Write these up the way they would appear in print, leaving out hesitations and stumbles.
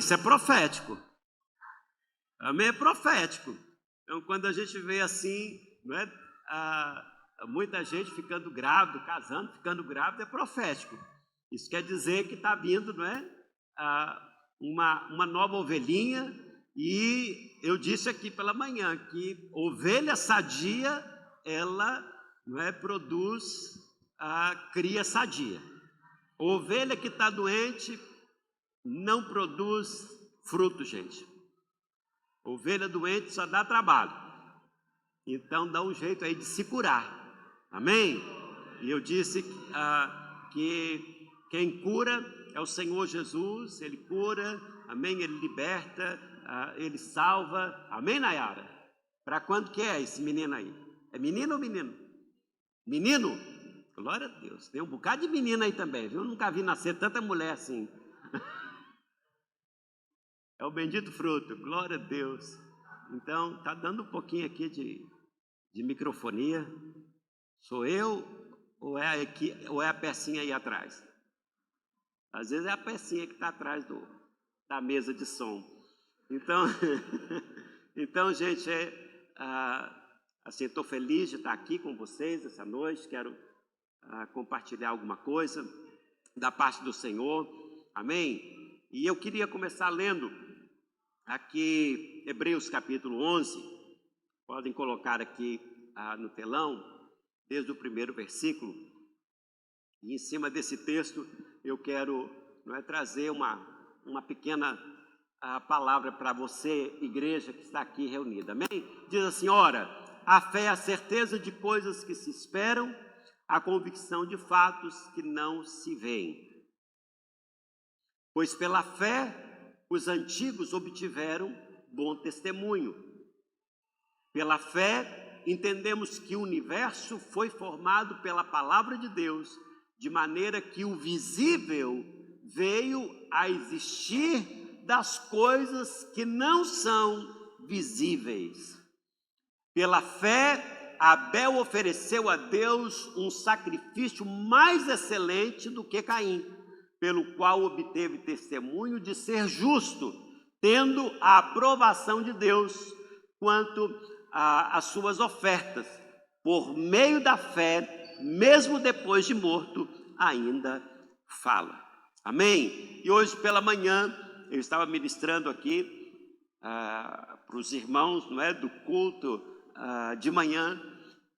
Isso é profético. Amém? É profético. Então, quando a gente vê assim, não é, muita gente ficando grávida, casando, ficando grávida, é profético. Isso quer dizer que está vindo, não é, uma nova ovelhinha. E eu disse aqui pela manhã que ovelha sadia, ela, não é, produz, cria sadia. Ovelha que está doente não produz fruto, gente. Ovelha doente só dá trabalho. Então dá um jeito aí de se curar. Amém? E eu disse que quem cura é o Senhor Jesus. Ele cura, amém? Ele liberta, ele salva. Amém, Nayara? Para quando que é esse menino aí? É menino ou menino? Menino? Glória a Deus. Tem um bocado de menino aí também, viu? Eu nunca vi nascer tanta mulher assim. É o bendito fruto, glória a Deus. Então, está dando um pouquinho aqui de microfonia. Sou eu ou é a pecinha aí atrás? Às vezes é a pecinha que está atrás da mesa de som. Então, então gente, assim, estou feliz de estar aqui com vocês essa noite. Quero compartilhar alguma coisa da parte do Senhor. Amém? E eu queria começar lendo aqui Hebreus capítulo 11, podem colocar aqui no telão, desde o primeiro versículo. E em cima desse texto eu quero, não é, trazer uma pequena palavra para você, igreja que está aqui reunida. Amém? Diz assim: ora, a fé é a certeza de coisas que se esperam, a convicção de fatos que não se veem. Pois pela fé os antigos obtiveram bom testemunho. Pela fé, entendemos que o universo foi formado pela palavra de Deus, de maneira que o visível veio a existir das coisas que não são visíveis. Pela fé, Abel ofereceu a Deus um sacrifício mais excelente do que Caim, pelo qual obteve testemunho de ser justo, tendo a aprovação de Deus quanto às suas ofertas. Por meio da fé, mesmo depois de morto, ainda fala. Amém? E hoje pela manhã, eu estava ministrando aqui para os irmãos, não é, do culto de manhã,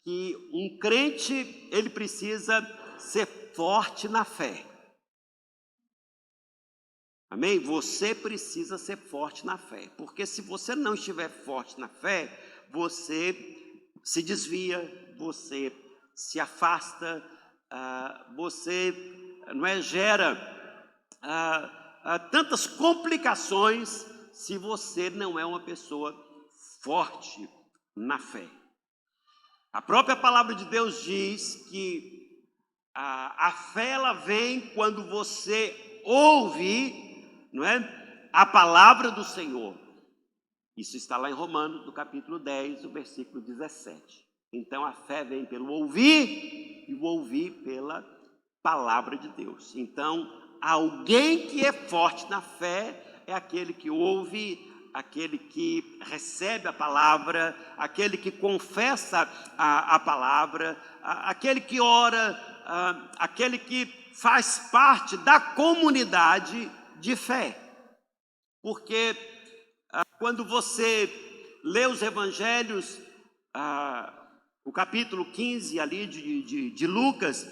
que um crente, ele precisa ser forte na fé. Amém? Você precisa ser forte na fé, porque se você não estiver forte na fé, você se desvia, você se afasta, você não é, gera tantas complicações se você não é uma pessoa forte na fé. A própria palavra de Deus diz que a fé ela vem quando você ouve, não é, a palavra do Senhor. Isso está lá em Romanos, no capítulo 10, o versículo 17. Então a fé vem pelo ouvir e o ouvir pela palavra de Deus. Então, alguém que é forte na fé é aquele que ouve, aquele que recebe a palavra, aquele que confessa a palavra, aquele que ora, aquele que faz parte da comunidade de fé. Porque quando você lê os evangelhos, o capítulo 15 ali de Lucas,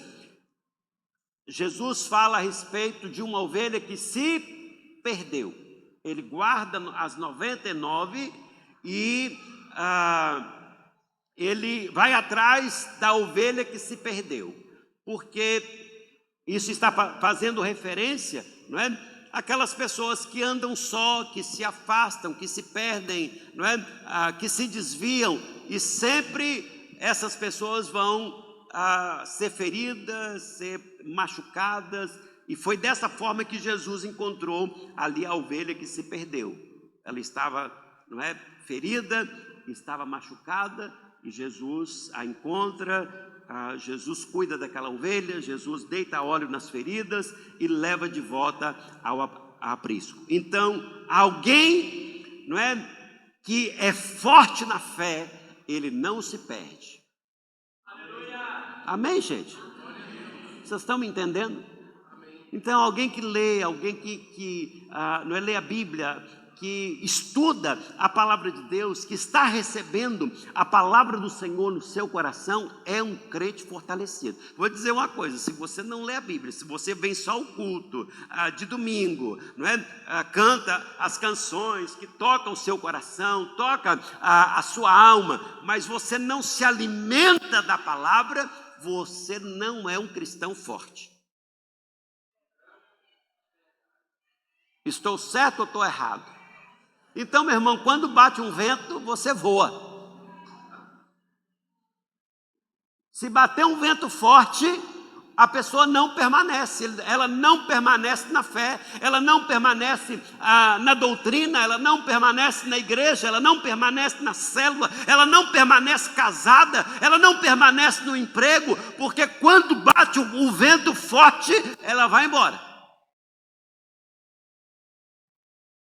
Jesus fala a respeito de uma ovelha que se perdeu. Ele guarda as 99 e ele vai atrás da ovelha que se perdeu, porque isso está fazendo referência, não é? Aquelas pessoas que andam só, que se afastam, que se perdem, não é? Que se desviam, e sempre essas pessoas vão ser feridas, ser machucadas, e foi dessa forma que Jesus encontrou ali a ovelha que se perdeu. Ela estava, não é, ferida, estava machucada, e Jesus a encontra. Jesus cuida daquela ovelha, Jesus deita óleo nas feridas e leva de volta aprisco. Então, alguém, não é, que é forte na fé, ele não se perde. Amém, gente? Vocês estão me entendendo? Então, alguém que lê, alguém que não é, lê a Bíblia, que estuda a palavra de Deus, que está recebendo a palavra do Senhor no seu coração, é um crente fortalecido. Vou dizer uma coisa: se você não lê a Bíblia, se você vem só ao culto de domingo, não é? Canta as canções que tocam o seu coração, toca a sua alma, mas você não se alimenta da palavra, você não é um cristão forte. Estou certo ou estou errado? Então, meu irmão, quando bate um vento, você voa. Se bater um vento forte, a pessoa não permanece, ela não permanece na fé, ela não permanece na doutrina, ela não permanece na igreja, ela não permanece na célula, ela não permanece casada, ela não permanece no emprego, porque quando bate o vento forte, ela vai embora.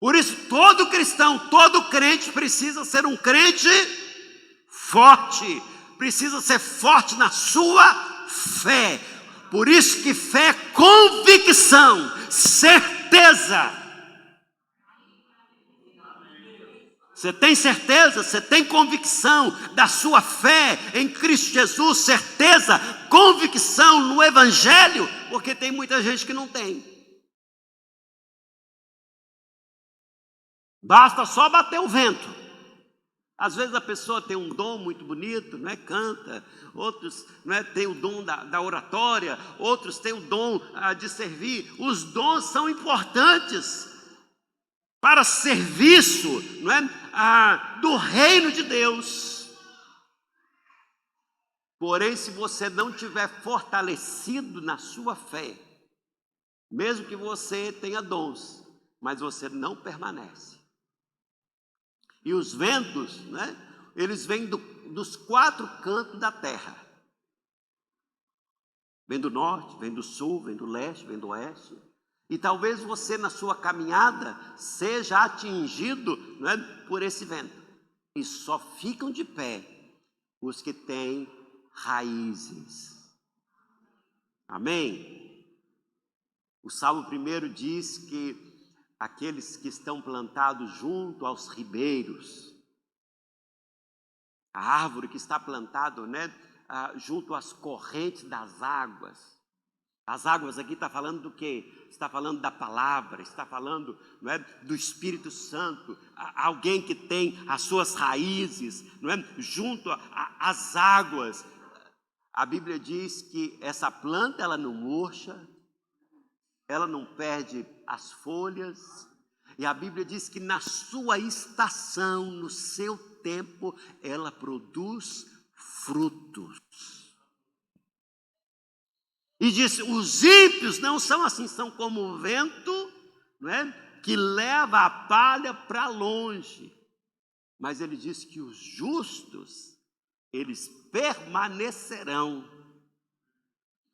Por isso, todo cristão, todo crente precisa ser um crente forte, precisa ser forte na sua fé. Por isso que fé é convicção, certeza. Você tem certeza, você tem convicção da sua fé em Cristo Jesus, certeza, convicção no Evangelho, porque tem muita gente que não tem. Basta só bater o vento. Às vezes a pessoa tem um dom muito bonito, não é? Canta, outros, não é? Tem o dom da oratória, outros têm o dom de servir. Os dons são importantes para serviço, não é? Do reino de Deus. Porém, se você não tiver fortalecido na sua fé, mesmo que você tenha dons, mas você não permanece. E os ventos, né, eles vêm dos 4 cantos da terra. Vem do norte, vem do sul, vem do leste, vem do oeste. E talvez você na sua caminhada seja atingido, né, por esse vento. E só ficam de pé os que têm raízes. Amém? O Salmo 1 diz que aqueles que estão plantados junto aos ribeiros, a árvore que está plantada, né, junto às correntes das águas. As águas aqui está falando do quê? Está falando da palavra, está falando, não é, do Espírito Santo. Alguém que tem as suas raízes, não é, junto às águas. A Bíblia diz que essa planta ela não murcha, ela não perde as folhas, e a Bíblia diz que na sua estação, no seu tempo, ela produz frutos. E diz, os ímpios não são assim, são como o vento, não é, que leva a palha para longe. Mas ele diz que os justos, eles permanecerão.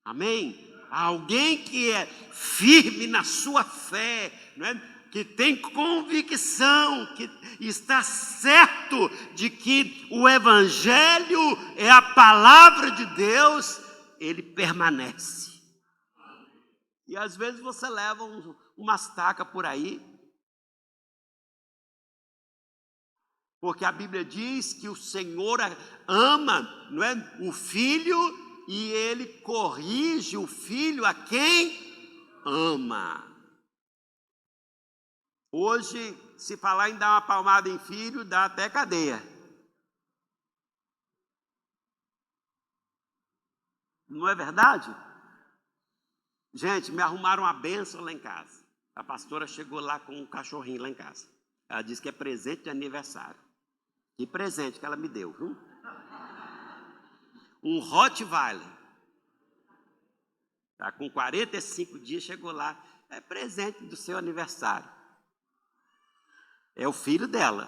Amém? Alguém que é firme na sua fé, não é? Que tem convicção, que está certo de que o Evangelho é a palavra de Deus, ele permanece. E às vezes você leva umas tacas por aí, porque a Bíblia diz que o Senhor ama, não é, o filho, e ele corrige o filho a quem ama. Hoje, se falar em dar uma palmada em filho, dá até cadeia. Não é verdade? Gente, me arrumaram uma bênção lá em casa. A pastora chegou lá com um cachorrinho lá em casa. Ela disse que é presente de aniversário. Que presente que ela me deu, viu? Um Rottweiler. Tá, com 45 dias chegou lá. É presente do seu aniversário. É o filho dela.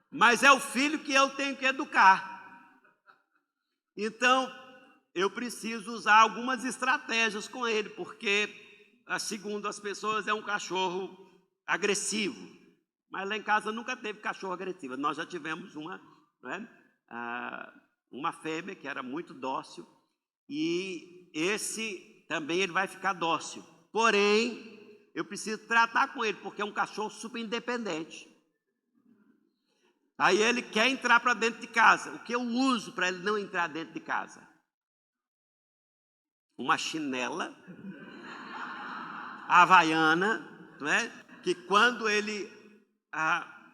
Mas é o filho que eu tenho que educar. Então, eu preciso usar algumas estratégias com ele, porque segundo as pessoas, é um cachorro agressivo. Mas lá em casa nunca teve cachorro agressivo. Nós já tivemos uma fêmea que era muito dócil. E esse também ele vai ficar dócil. Porém, eu preciso tratar com ele, porque é um cachorro super independente. Aí ele quer entrar para dentro de casa. O que eu uso para ele não entrar dentro de casa? Uma chinela havaiana, não é? Que quando ele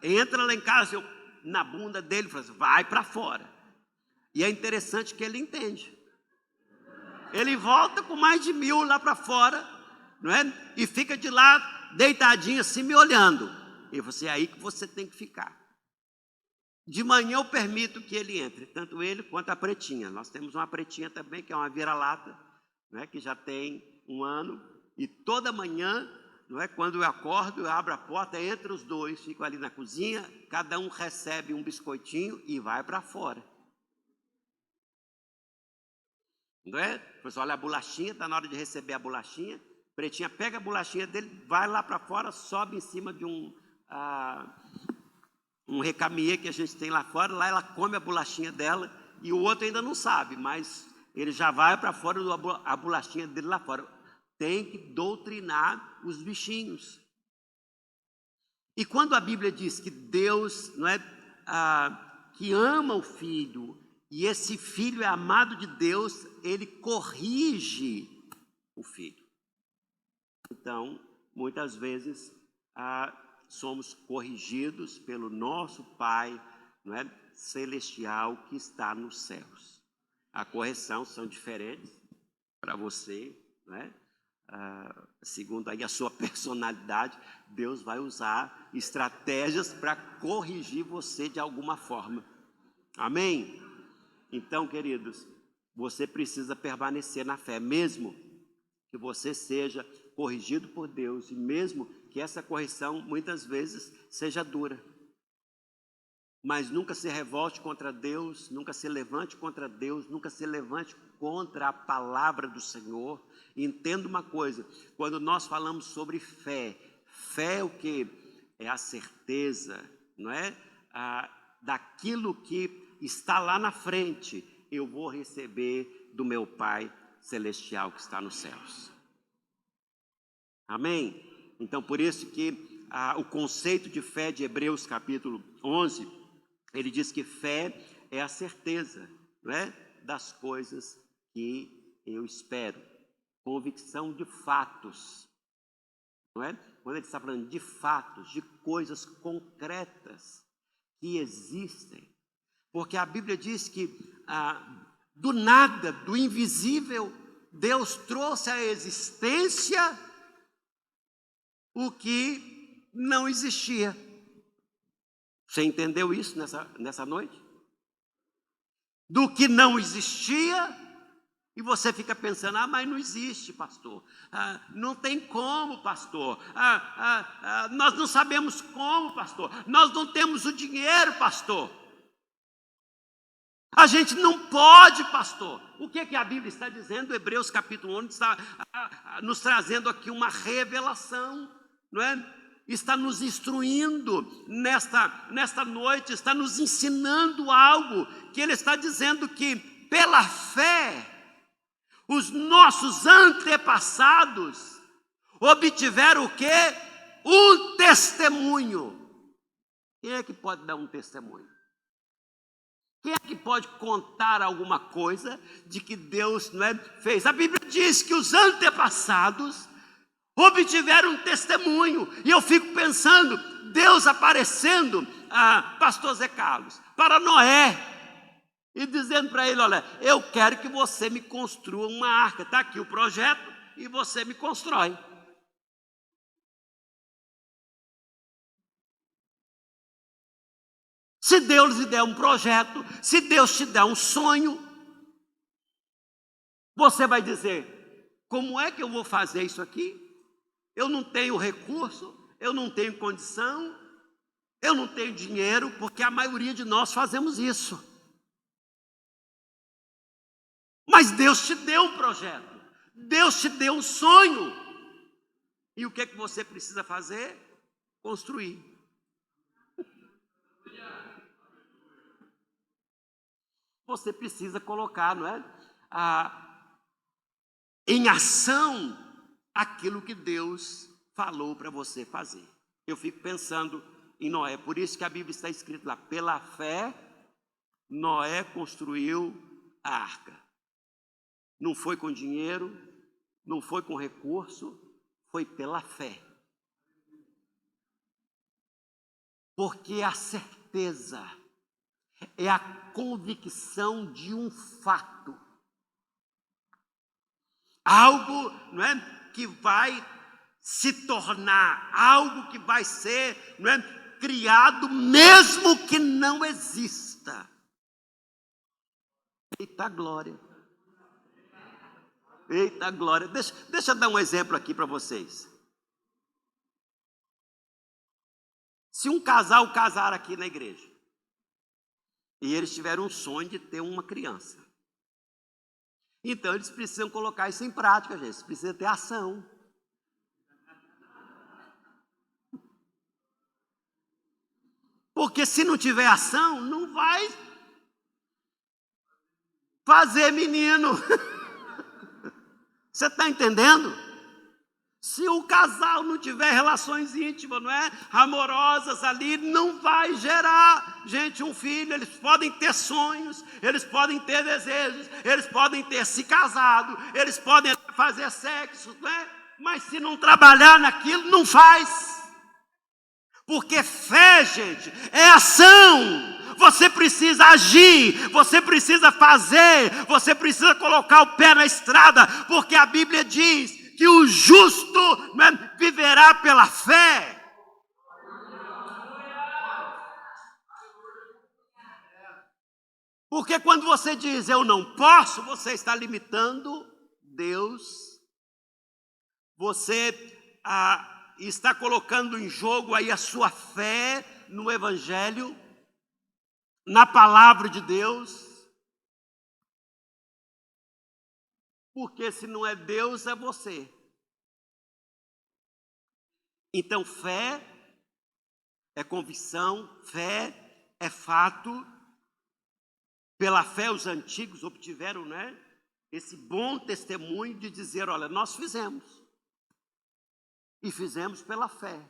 entra lá em casa, eu, na bunda dele, falo assim, vai para fora. E é interessante que ele entende. Ele volta com mais de 1000 lá para fora, não é? E fica de lá, deitadinho assim, me olhando. E você, é aí que você tem que ficar. De manhã eu permito que ele entre, tanto ele quanto a pretinha. Nós temos uma pretinha também, que é uma vira-lata, não é? Que já tem 1 ano. E toda manhã, não é? Quando eu acordo, eu abro a porta, entre os dois, fico ali na cozinha, cada um recebe um biscoitinho e vai para fora. Não é? Pois olha a bolachinha, está na hora de receber a bolachinha. Pretinha pega a bolachinha dele, vai lá para fora, sobe em cima de um recamier que a gente tem lá fora. Lá ela come a bolachinha dela e o outro ainda não sabe, mas ele já vai para fora, a bolachinha dele lá fora. Tem que doutrinar os bichinhos. E quando a Bíblia diz que Deus, não é, que ama o filho, e esse filho é amado de Deus, ele corrige o filho. Então, muitas vezes, somos corrigidos pelo nosso Pai, não é, celestial que está nos céus. A correção são diferentes para você, não é? Segundo aí a sua personalidade, Deus vai usar estratégias para corrigir você de alguma forma. Amém? Então, queridos, você precisa permanecer na fé, mesmo que você seja corrigido por Deus, e mesmo que essa correção muitas vezes seja dura. Mas nunca se revolte contra Deus, nunca se levante contra Deus, nunca se levante contra a palavra do Senhor. Entenda uma coisa, quando nós falamos sobre fé, fé é o que? É a certeza, não é? Daquilo que está lá na frente, eu vou receber do meu Pai Celestial que está nos céus. Amém? Então, por isso que o conceito de fé de Hebreus capítulo 11, ele diz que fé é a certeza, não é? Das coisas que eu espero. Convicção de fatos, não é? Quando ele está falando de fatos, de coisas concretas que existem. Porque a Bíblia diz que do nada, do invisível, Deus trouxe à existência o que não existia. Você entendeu isso nessa noite? Do que não existia, e você fica pensando, mas não existe, pastor. Não tem como, pastor. Nós não sabemos como, pastor. Nós não temos o dinheiro, pastor. A gente não pode, pastor. O que a Bíblia está dizendo? Hebreus capítulo 11 está nos trazendo aqui uma revelação, não é? Está nos instruindo nesta noite, está nos ensinando algo, que ele está dizendo que pela fé, os nossos antepassados obtiveram o quê? Um testemunho. Quem é que pode dar um testemunho? Quem é que pode contar alguma coisa de que Deus, não é, fez? A Bíblia diz que os antepassados obtiveram um testemunho. E eu fico pensando, Deus aparecendo a pastor Zé Carlos, para Noé, e dizendo para ele, olha, eu quero que você me construa uma arca. Está aqui o projeto e você me constrói. Se Deus lhe der um projeto, se Deus te der um sonho, você vai dizer, como é que eu vou fazer isso aqui? Eu não tenho recurso, eu não tenho condição, eu não tenho dinheiro, porque a maioria de nós fazemos isso. Mas Deus te deu um projeto, Deus te deu um sonho. E o que você precisa fazer? Construir. Você precisa colocar, não é? Em ação aquilo que Deus falou para você fazer. Eu fico pensando em Noé, por isso que a Bíblia está escrito lá, pela fé, Noé construiu a arca. Não foi com dinheiro, não foi com recurso, foi pela fé. Porque a certeza é a convicção de um fato. Algo, não é, que vai se tornar, algo que vai ser, não é, criado mesmo que não exista. Eita glória. Eita glória. Deixa eu dar um exemplo aqui para vocês. Se um casal casar aqui na igreja, e eles tiveram um sonho de ter uma criança, então eles precisam colocar isso em prática, gente. Eles precisam ter ação. Porque se não tiver ação, não vai fazer menino. Você está entendendo? Se o casal não tiver relações íntimas, não é? Amorosas ali, não vai gerar, gente, um filho. Eles podem ter sonhos, eles podem ter desejos, eles podem ter se casado, eles podem fazer sexo, não é? Mas se não trabalhar naquilo, não faz. Porque fé, gente, é ação. Você precisa agir, você precisa fazer, você precisa colocar o pé na estrada, porque a Bíblia diz que o justo viverá pela fé. Porque quando você diz eu não posso, você está limitando Deus. Você está colocando em jogo aí a sua fé no Evangelho, na palavra de Deus. Porque se não é Deus, é você. Então fé é convicção, fé é fato. Pela fé os antigos obtiveram, né, esse bom testemunho de dizer, olha, nós fizemos. E fizemos pela fé.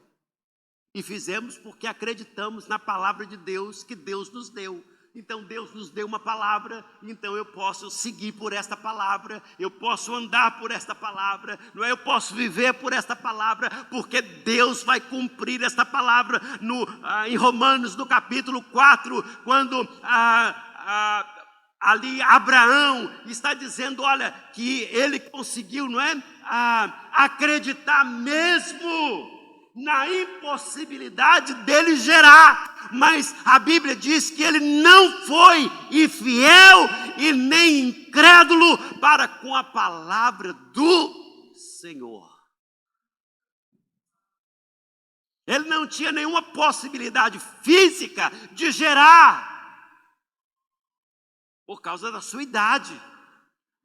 E fizemos porque acreditamos na palavra de Deus que Deus nos deu. Então Deus nos deu uma palavra, então eu posso seguir por esta palavra, eu posso andar por esta palavra, não é? Eu posso viver por esta palavra, porque Deus vai cumprir esta palavra em Romanos, no capítulo 4, quando ali Abraão está dizendo, olha, que ele conseguiu, não é? Acreditar mesmo na impossibilidade dele gerar, mas a Bíblia diz que ele não foi infiel e nem incrédulo para com a palavra do Senhor. Ele não tinha nenhuma possibilidade física de gerar, por causa da sua idade,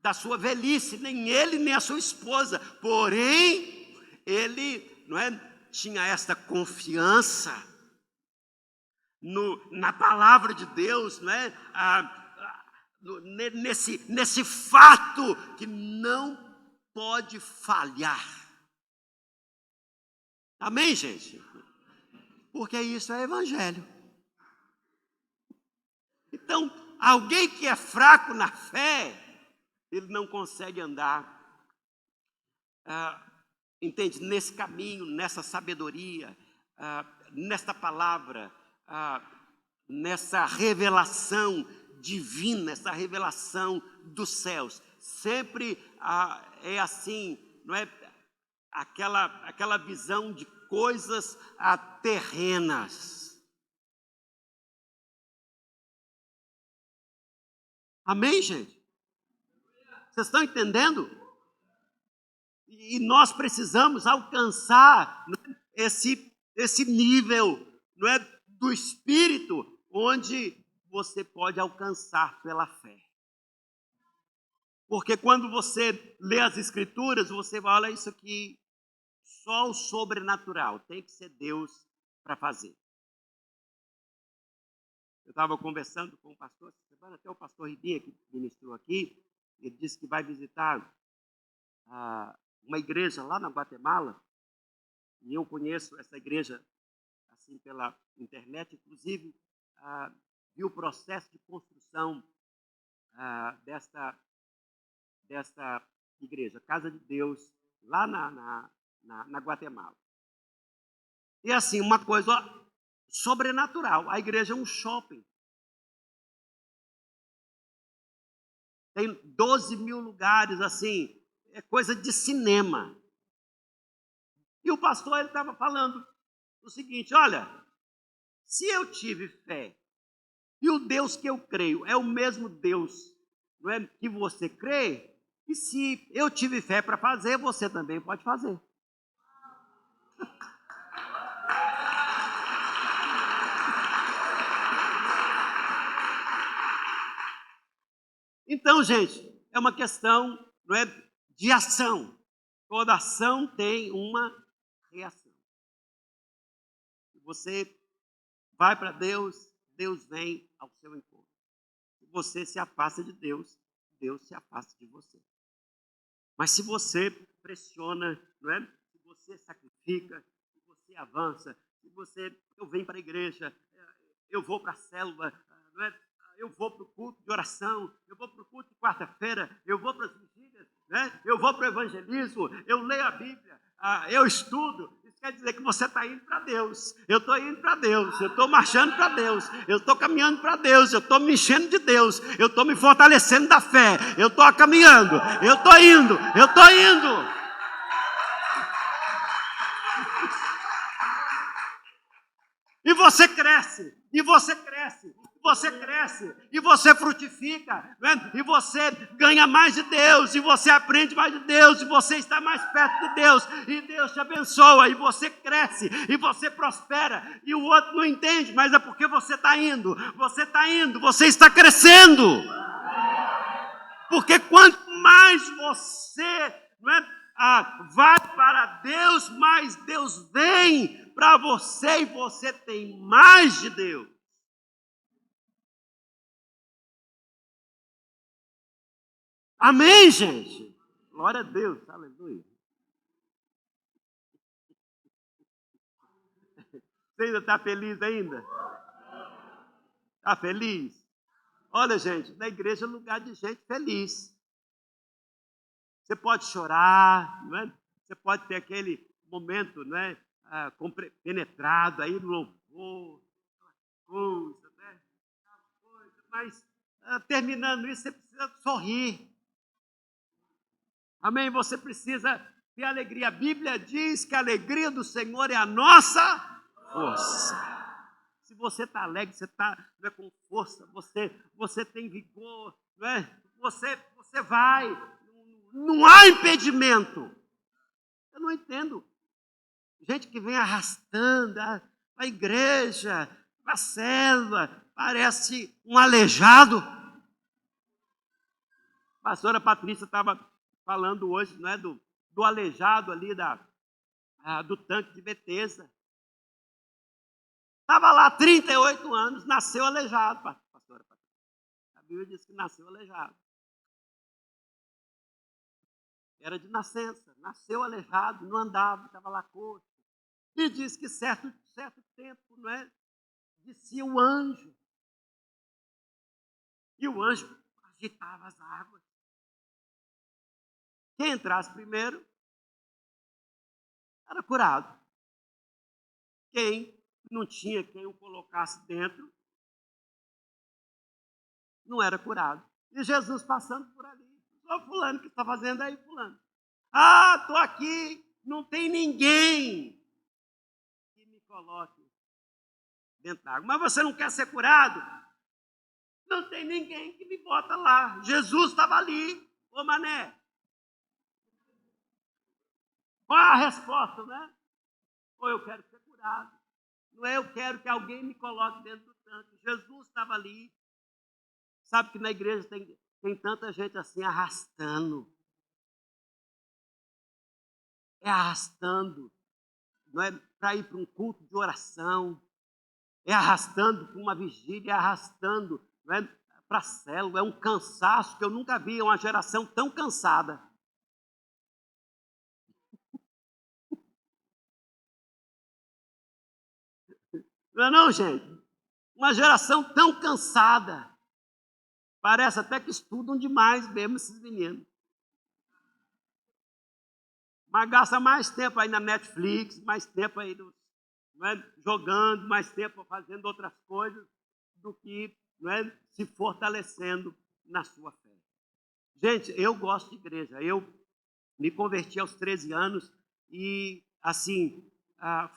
da sua velhice, nem ele nem a sua esposa, porém, ele, não é, tinha esta confiança na palavra de Deus, né? Nesse fato que não pode falhar. Amém, gente? Porque isso é evangelho. Então, alguém que é fraco na fé, ele não consegue andar, entende? Nesse caminho, nessa sabedoria, nesta palavra, nessa revelação divina, essa revelação dos céus. Sempre é assim, não é? Aquela visão de coisas terrenas. Amém, gente? Vocês estão entendendo? E nós precisamos alcançar, né, esse nível, não é, do Espírito, onde você pode alcançar pela fé. Porque quando você lê as Escrituras, você vai, olha, isso aqui só o sobrenatural, tem que ser Deus para fazer. Eu estava conversando com o pastor, até o pastor Ribinha, que ministrou aqui, ele disse que vai visitar uma igreja lá na Guatemala, e eu conheço essa igreja assim pela internet, inclusive vi o processo de construção desta igreja, Casa de Deus, lá na Guatemala. E assim, uma coisa sobrenatural, a igreja é um shopping. Tem 12 mil lugares, assim, é coisa de cinema. E o pastor estava falando o seguinte, olha, se eu tive fé, e o Deus que eu creio é o mesmo Deus, não é, que você crê, e se eu tive fé para fazer, você também pode fazer. Então, gente, é uma questão, não é, de ação. Toda ação tem uma reação. Se você vai para Deus, Deus vem ao seu encontro. Se você se afasta de Deus, Deus se afasta de você. Mas se você pressiona, não é? Se você sacrifica, se você avança, eu venho para a igreja, eu vou para a célula, não é? Eu vou para o culto de oração, eu vou para o culto de quarta-feira, eu vou para as vigílias, né? Eu vou para o evangelismo, eu leio a Bíblia, eu estudo. Isso quer dizer que você está indo para Deus. Eu estou indo para Deus, eu estou marchando para Deus, eu estou caminhando para Deus, eu estou me enchendo de Deus, eu estou me fortalecendo da fé, eu estou caminhando, eu estou indo, eu estou indo. E você cresce, e você cresce, e você cresce, e você frutifica, né? E você ganha mais de Deus, e você aprende mais de Deus, e você está mais perto de Deus, e Deus te abençoa, e você cresce, e você prospera, e o outro não entende, mas é porque você está indo, você está crescendo. Porque quanto mais você, não é, vai para Deus, mais Deus vem para você e você tem mais de Deus. Amém, gente? Glória a Deus, aleluia. Você ainda está feliz ainda? Está feliz? Olha, gente, na igreja é lugar de gente feliz. Você pode chorar, não é? Você pode ter aquele momento, não é? Penetrado aí no louvor, coisa, né? Mas terminando isso, você precisa sorrir. Amém? Você precisa ter alegria. A Bíblia diz que a alegria do Senhor é a nossa força. Se você está alegre, você está, não é, com força, você tem vigor, não é? Você vai. Não há impedimento. Eu não entendo. Gente que vem arrastando a igreja, a célula, parece um aleijado. A pastora Patrícia estava falando hoje, não é, do aleijado ali do tanque de Betesda. Estava lá 38 anos, nasceu aleijado, pastora Patrícia. A Bíblia diz que nasceu aleijado. Era de nascença, nasceu aleijado, não andava, estava lá coxo. E diz que certo tempo, não é, descia o anjo. E o anjo agitava as águas. Quem entrasse primeiro era curado. Quem não tinha quem o colocasse dentro não era curado. E Jesus passando por ali. Só fulano que está fazendo aí, fulano. Estou aqui, não tem ninguém que me coloque dentro da água. Mas você não quer ser curado? Não tem ninguém que me bota lá. Jesus estava ali. Ô mané. Qual a resposta, né? Ou eu quero ser curado. Não é eu quero que alguém me coloque dentro do tanque. Jesus estava ali. Sabe que na igreja tem tanta gente assim arrastando. É arrastando. não é, para ir para um culto de oração, é arrastando para uma vigília, é arrastando, não é, para a célula, é um cansaço que eu nunca vi, uma geração tão cansada. Não é não, gente? Uma geração tão cansada. Parece até que estudam demais mesmo esses meninos. Mas gasta mais tempo aí na Netflix, mais tempo aí não é, jogando, mais tempo fazendo outras coisas do que não é, se fortalecendo na sua fé. Gente, eu gosto de igreja. Eu me converti aos 13 anos e, assim,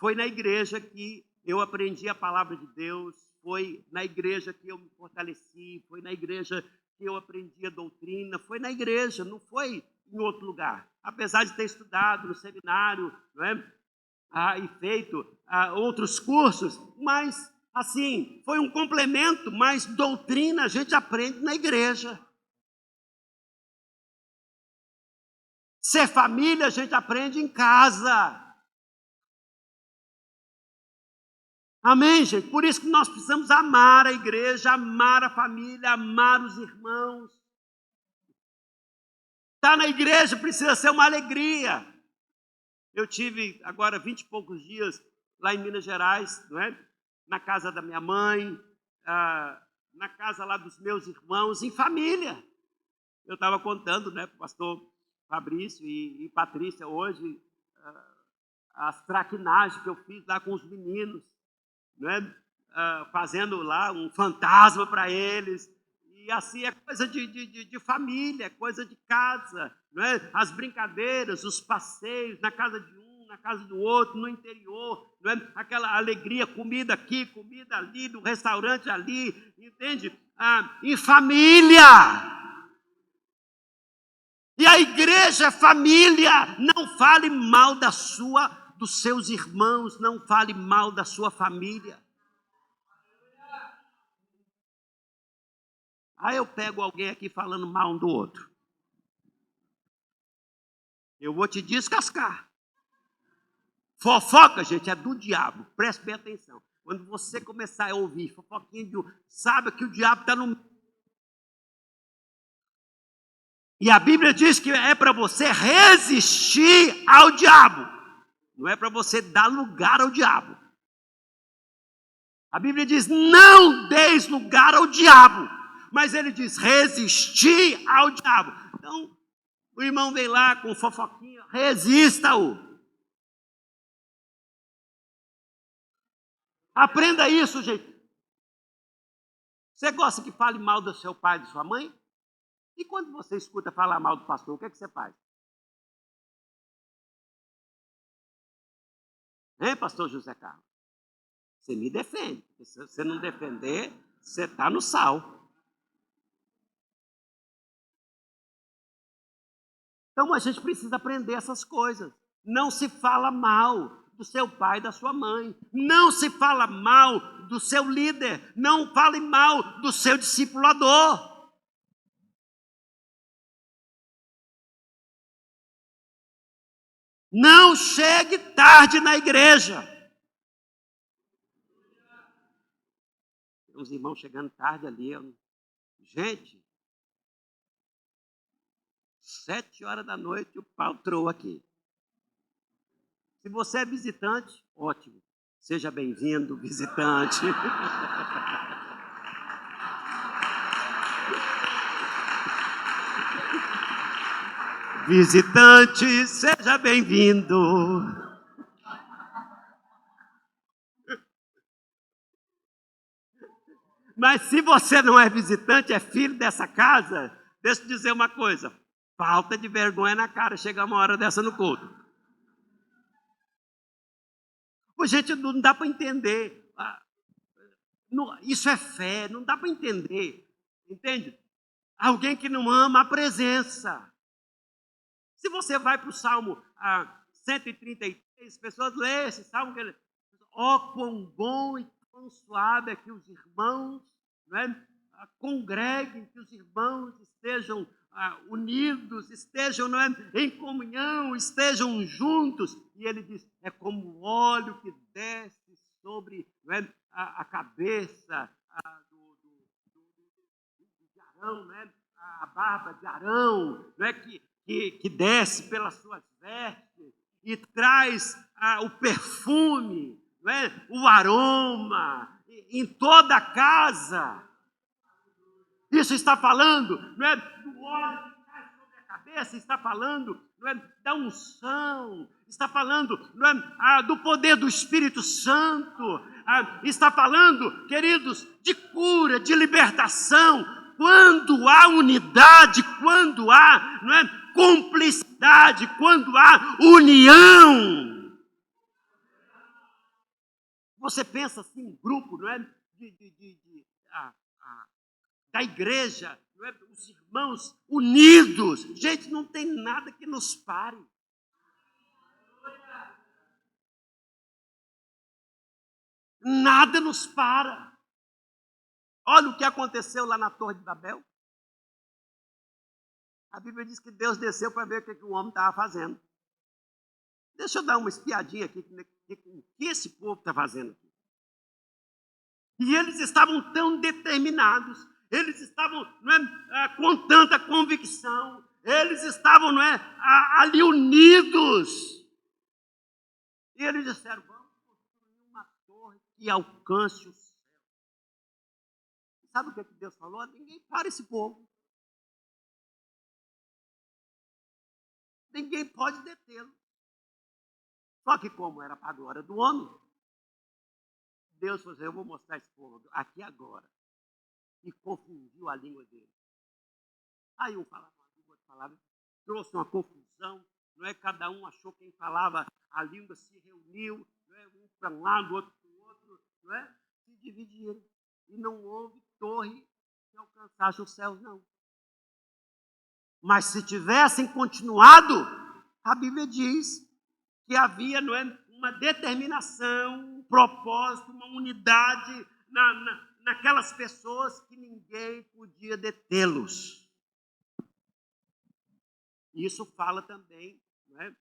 foi na igreja que eu aprendi a palavra de Deus, foi na igreja que eu me fortaleci, foi na igreja que eu aprendi a doutrina, foi na igreja, não foi em outro lugar. Apesar de ter estudado no seminário, não é? E feito outros cursos, mas, assim, foi um complemento, mas doutrina a gente aprende na igreja. Ser família a gente aprende em casa. Amém, gente? Por isso que nós precisamos amar a igreja, amar a família, amar os irmãos. Estar na igreja precisa ser uma alegria. Eu tive agora 20 e poucos dias lá em Minas Gerais, não é? Na casa da minha mãe, na casa lá dos meus irmãos, em família. Eu estava contando, né, para o pastor Fabrício e Patrícia hoje, as traquinagens que eu fiz lá com os meninos, né, fazendo lá um fantasma para eles. E assim é coisa de família, coisa de casa, não é? As brincadeiras, os passeios na casa de um, na casa do outro, no interior, não é? Aquela alegria, comida aqui, comida ali, do restaurante ali, entende? Em família. E a igreja é família. Não fale mal dos seus irmãos, não fale mal da sua família. Aí eu pego alguém aqui falando mal um do outro. Eu vou te descascar. Fofoca, gente, é do diabo. Preste bem atenção. Quando você começar a ouvir fofoquinha, sabe que o diabo está no... E a Bíblia diz que é para você resistir ao diabo. Não é para você dar lugar ao diabo. A Bíblia diz, não deis lugar ao diabo. Mas ele diz, resistir ao diabo. Então, o irmão vem lá com fofoquinha, resista-o. Aprenda isso, gente. Você gosta que fale mal do seu pai e de sua mãe? E quando você escuta falar mal do pastor, o que é que você faz? Hein, pastor José Carlos? Você me defende. Se você não defender, você está no sal. Então a gente precisa aprender essas coisas. Não se fala mal do seu pai e da sua mãe. Não se fala mal do seu líder. Não fale mal do seu discipulador. Não chegue tarde na igreja. Tem uns irmãos chegando tarde ali. Gente, 7 horas da noite o pau trouxe aqui. Se você é visitante, ótimo. Seja bem-vindo, visitante. Visitante, seja bem-vindo. Mas se você não é visitante, é filho dessa casa, deixa eu dizer uma coisa. Falta de vergonha na cara chegar uma hora dessa no culto. Pô, gente, não dá para entender. Isso é fé, não dá para entender. Entende? Alguém que não ama a presença. Se você vai para o Salmo 133, pessoas lêem esse Salmo. Quão bom e quão suave é que os irmãos, não é, congreguem, que os irmãos estejam unidos, estejam, não é, em comunhão, estejam juntos. E ele diz, é como o óleo que desce sobre, não é, a cabeça de Arão, né, a barba de Arão, não é, que desce pelas suas vestes e traz o perfume, não é, o aroma em toda a casa. Isso está falando, não é, do óleo que cai sobre a cabeça, está falando, não é, da unção, está falando, não é, do poder do Espírito Santo, está falando, queridos, de cura, de libertação. Quando há unidade, quando há, não é, cumplicidade, quando há união. Você pensa assim, um grupo, não é, da igreja, não é? Os irmãos unidos. Gente, não tem nada que nos pare. Nada nos para. Olha o que aconteceu lá na Torre de Babel. A Bíblia diz que Deus desceu para ver o que o homem estava fazendo. Deixa eu dar uma espiadinha aqui, o que esse povo está fazendo aqui. E eles estavam tão determinados, eles estavam, não é, com tanta convicção, eles estavam, não é, ali unidos. E eles disseram, vamos construir uma torre que alcance o céu. Sabe o que Deus falou? Ninguém para esse povo. Ninguém pode detê-lo. Só que como era para a glória do homem, Deus falou assim, eu vou mostrar esse povo aqui agora. E confundiu a língua dele. Aí um falava uma língua, outro falava, trouxe uma confusão, não é? Cada um achou quem falava, a língua se reuniu, não é? Um para um lado, outro para o outro, não é? Se dividiram. E não houve torre que alcançasse os céus, não. Mas se tivessem continuado, a Bíblia diz que havia, não é, uma determinação, um propósito, uma unidade naquelas pessoas que ninguém podia detê-los. Isso fala também, não é,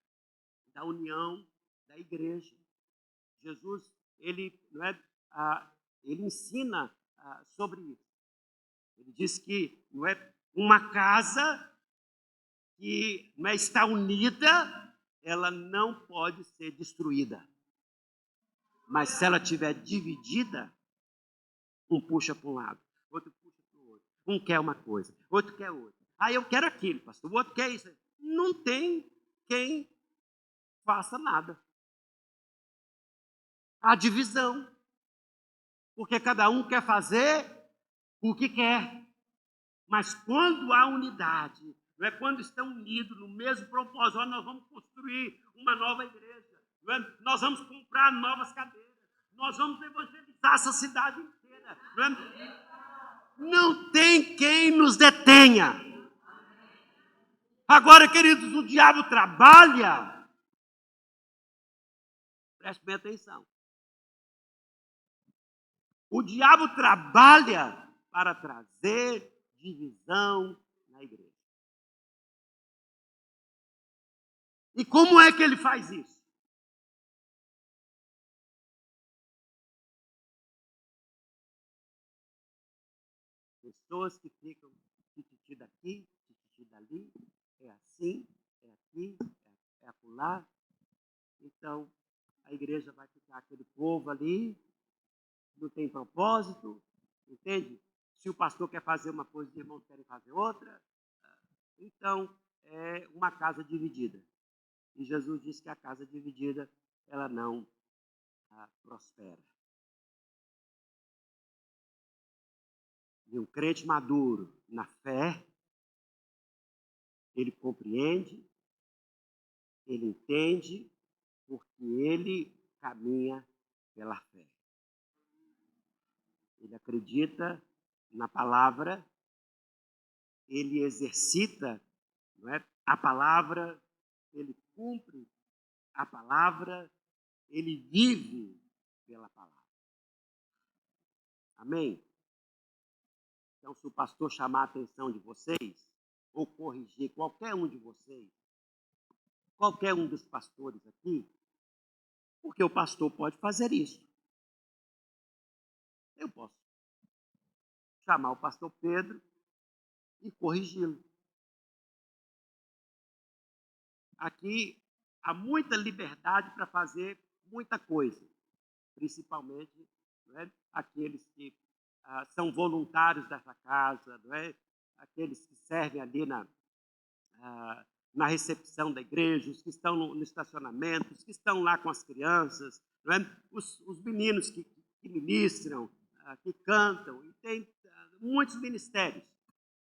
da união da igreja. Jesus, ele, não é, ele ensina sobre isso. Ele diz que não é, uma casa que não é, está unida, ela não pode ser destruída. Mas se ela estiver dividida, um puxa para um lado, outro puxa para o outro. Um quer uma coisa, outro quer outra. Eu quero aquilo, pastor, o outro quer isso. Não tem quem faça nada. Há divisão. Porque cada um quer fazer o que quer. Mas quando há unidade, não é, quando estão unidos no mesmo propósito, nós vamos construir uma nova igreja, não é? Nós vamos comprar novas cadeiras, nós vamos evangelizar essa cidade inteira. Não tem quem nos detenha. Agora, queridos, o diabo trabalha. Preste bem atenção. O diabo trabalha para trazer divisão na igreja. E como é que ele faz isso? Pessoas que ficam tititi daqui, tititi dali, é assim, é aqui, é acolá. Então, a igreja vai ficar aquele povo ali, não tem propósito, entende? Se o pastor quer fazer uma coisa, os irmãos querem fazer outra. Então, é uma casa dividida. E Jesus disse que a casa dividida, ela não prospera. E um crente maduro na fé, ele compreende, ele entende, porque ele caminha pela fé. Ele acredita na palavra, ele exercita, não é, a palavra, ele cumpre a palavra, ele vive pela palavra. Amém? Então, se o pastor chamar a atenção de vocês, ou corrigir qualquer um de vocês, qualquer um dos pastores aqui, porque o pastor pode fazer isso. Eu posso chamar o pastor Pedro e corrigi-lo. Aqui há muita liberdade para fazer muita coisa, principalmente, não é, aqueles que são voluntários dessa casa, não é, aqueles que servem ali na recepção da igreja, os que estão no estacionamento, os que estão lá com as crianças, não é, os meninos que ministram, que cantam, e tem muitos ministérios,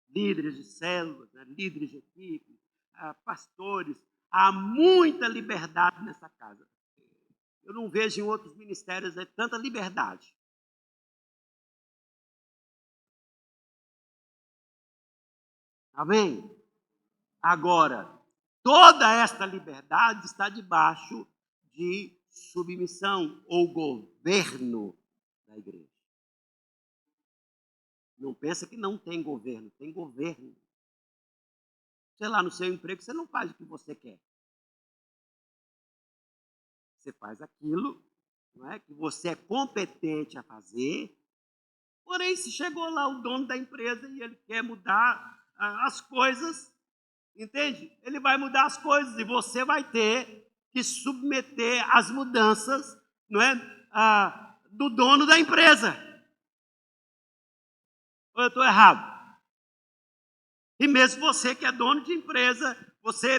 líderes de células, né, líderes de equipe, pastores. Há muita liberdade nessa casa. Eu não vejo em outros ministérios tanta liberdade. Amém? Agora, toda esta liberdade está debaixo de submissão ou governo da igreja. Não pensa que não tem governo, tem governo. Sei lá, no seu emprego, você não faz o que você quer. Você faz aquilo, não é, que você é competente a fazer. Porém, se chegou lá o dono da empresa e ele quer mudar as coisas, entende? Ele vai mudar as coisas e você vai ter que submeter às mudanças, não é, do dono da empresa. Ou eu estou errado? E mesmo você que é dono de empresa, você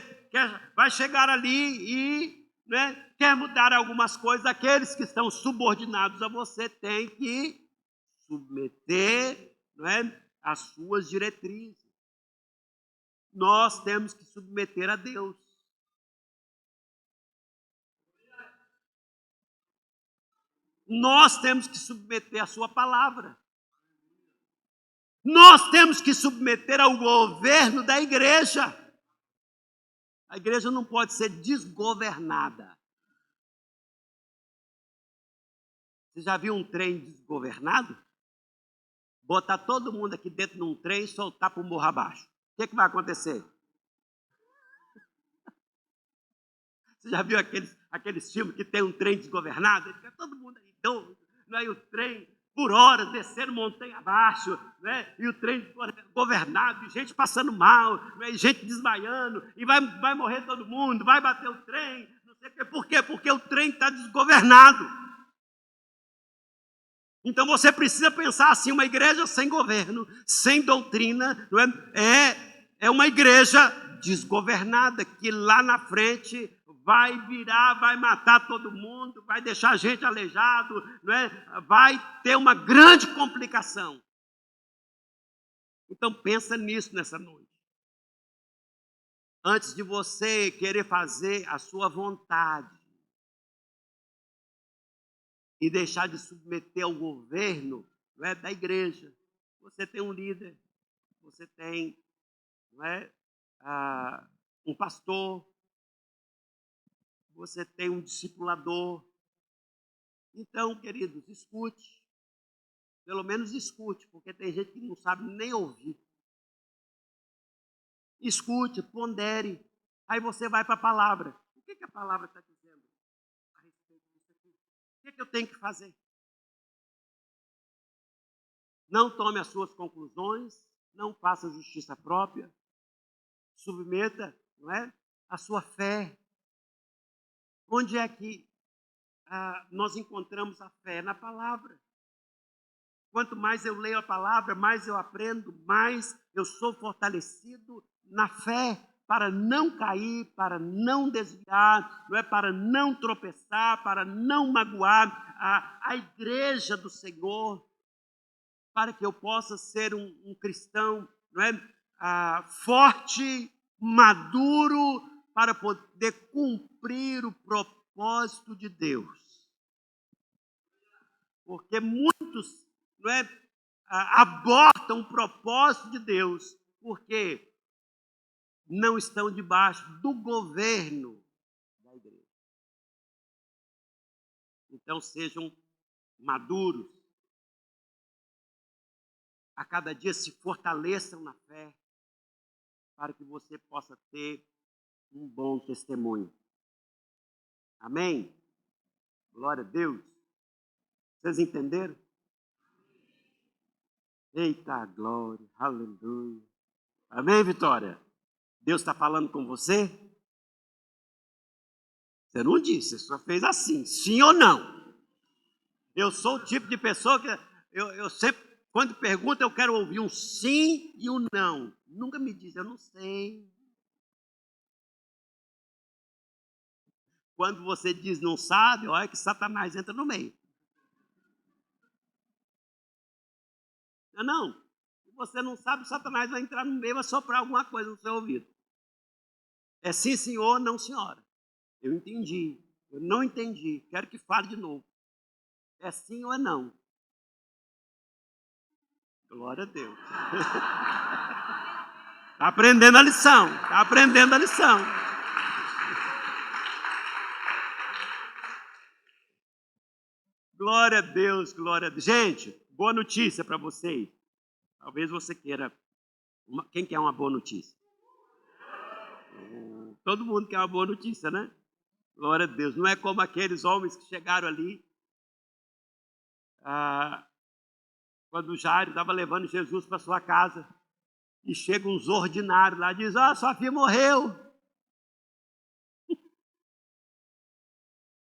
vai chegar ali e, né, quer mudar algumas coisas. Aqueles que estão subordinados a você têm que submeter, não é, às suas diretrizes. Nós temos que submeter a Deus. Nós temos que submeter a sua palavra. Nós temos que submeter ao governo da igreja. A igreja não pode ser desgovernada. Você já viu um trem desgovernado? Botar todo mundo aqui dentro de um trem e soltar para o morro abaixo. O que vai acontecer? Você já viu aqueles filmes que tem um trem desgovernado? Ele fica todo mundo aí doido, não é? E o trem por horas descendo montanha abaixo, né? E o trem governado, e gente passando mal, né? E gente desmaiando, e vai morrer todo mundo, vai bater o trem, não sei o quê. Por quê? Porque o trem está desgovernado. Então você precisa pensar assim: uma igreja sem governo, sem doutrina, não é uma igreja desgovernada, que lá na frente vai virar, vai matar todo mundo, vai deixar a gente aleijado, não é? Vai ter uma grande complicação. Então pensa nisso nessa noite. Antes de você querer fazer a sua vontade e deixar de submeter ao governo, não é, da igreja, você tem um líder, você tem, não é, um pastor, você tem um discipulador. Então, queridos, escute. Pelo menos escute, porque tem gente que não sabe nem ouvir. Escute, pondere. Aí você vai para a palavra. O que a palavra está dizendo a respeito disso aqui? O que eu tenho que fazer? Não tome as suas conclusões, não faça justiça própria, submeta, não é, a sua fé. Onde é que nós encontramos a fé? Na palavra. Quanto mais eu leio a palavra, mais eu aprendo, mais eu sou fortalecido na fé, para não cair, para não desviar, não é, para não tropeçar, para não magoar a igreja do Senhor, para que eu possa ser um cristão, não é, forte, maduro, para poder cumprir o propósito de Deus. Porque muitos, não é, abortam o propósito de Deus, porque não estão debaixo do governo da igreja. Então sejam maduros, a cada dia se fortaleçam na fé, para que você possa ter um bom testemunho. Amém? Glória a Deus. Vocês entenderam? Eita glória, aleluia. Amém, Vitória? Deus está falando com você? Você não disse, você só fez assim, sim ou não. Eu sou o tipo de pessoa que eu sempre, quando pergunta, eu quero ouvir um sim e um não. Nunca me diz, eu não sei. Quando você diz não sabe, olha que Satanás entra no meio. Não. Se você não sabe, Satanás vai entrar no meio e vai soprar alguma coisa no seu ouvido. É sim, senhor, não, senhora. Eu entendi. Eu não entendi. Quero que fale de novo. É sim ou é não? Glória a Deus. Está aprendendo a lição. Está aprendendo a lição. Glória a Deus, glória a Deus. Gente, boa notícia para vocês. Talvez você queira. Quem quer uma boa notícia? Todo mundo quer uma boa notícia, né? Glória a Deus. Não é como aqueles homens que chegaram ali. Quando o Jairo estava levando Jesus para sua casa. E chega uns ordinários lá e diz: sua filha morreu.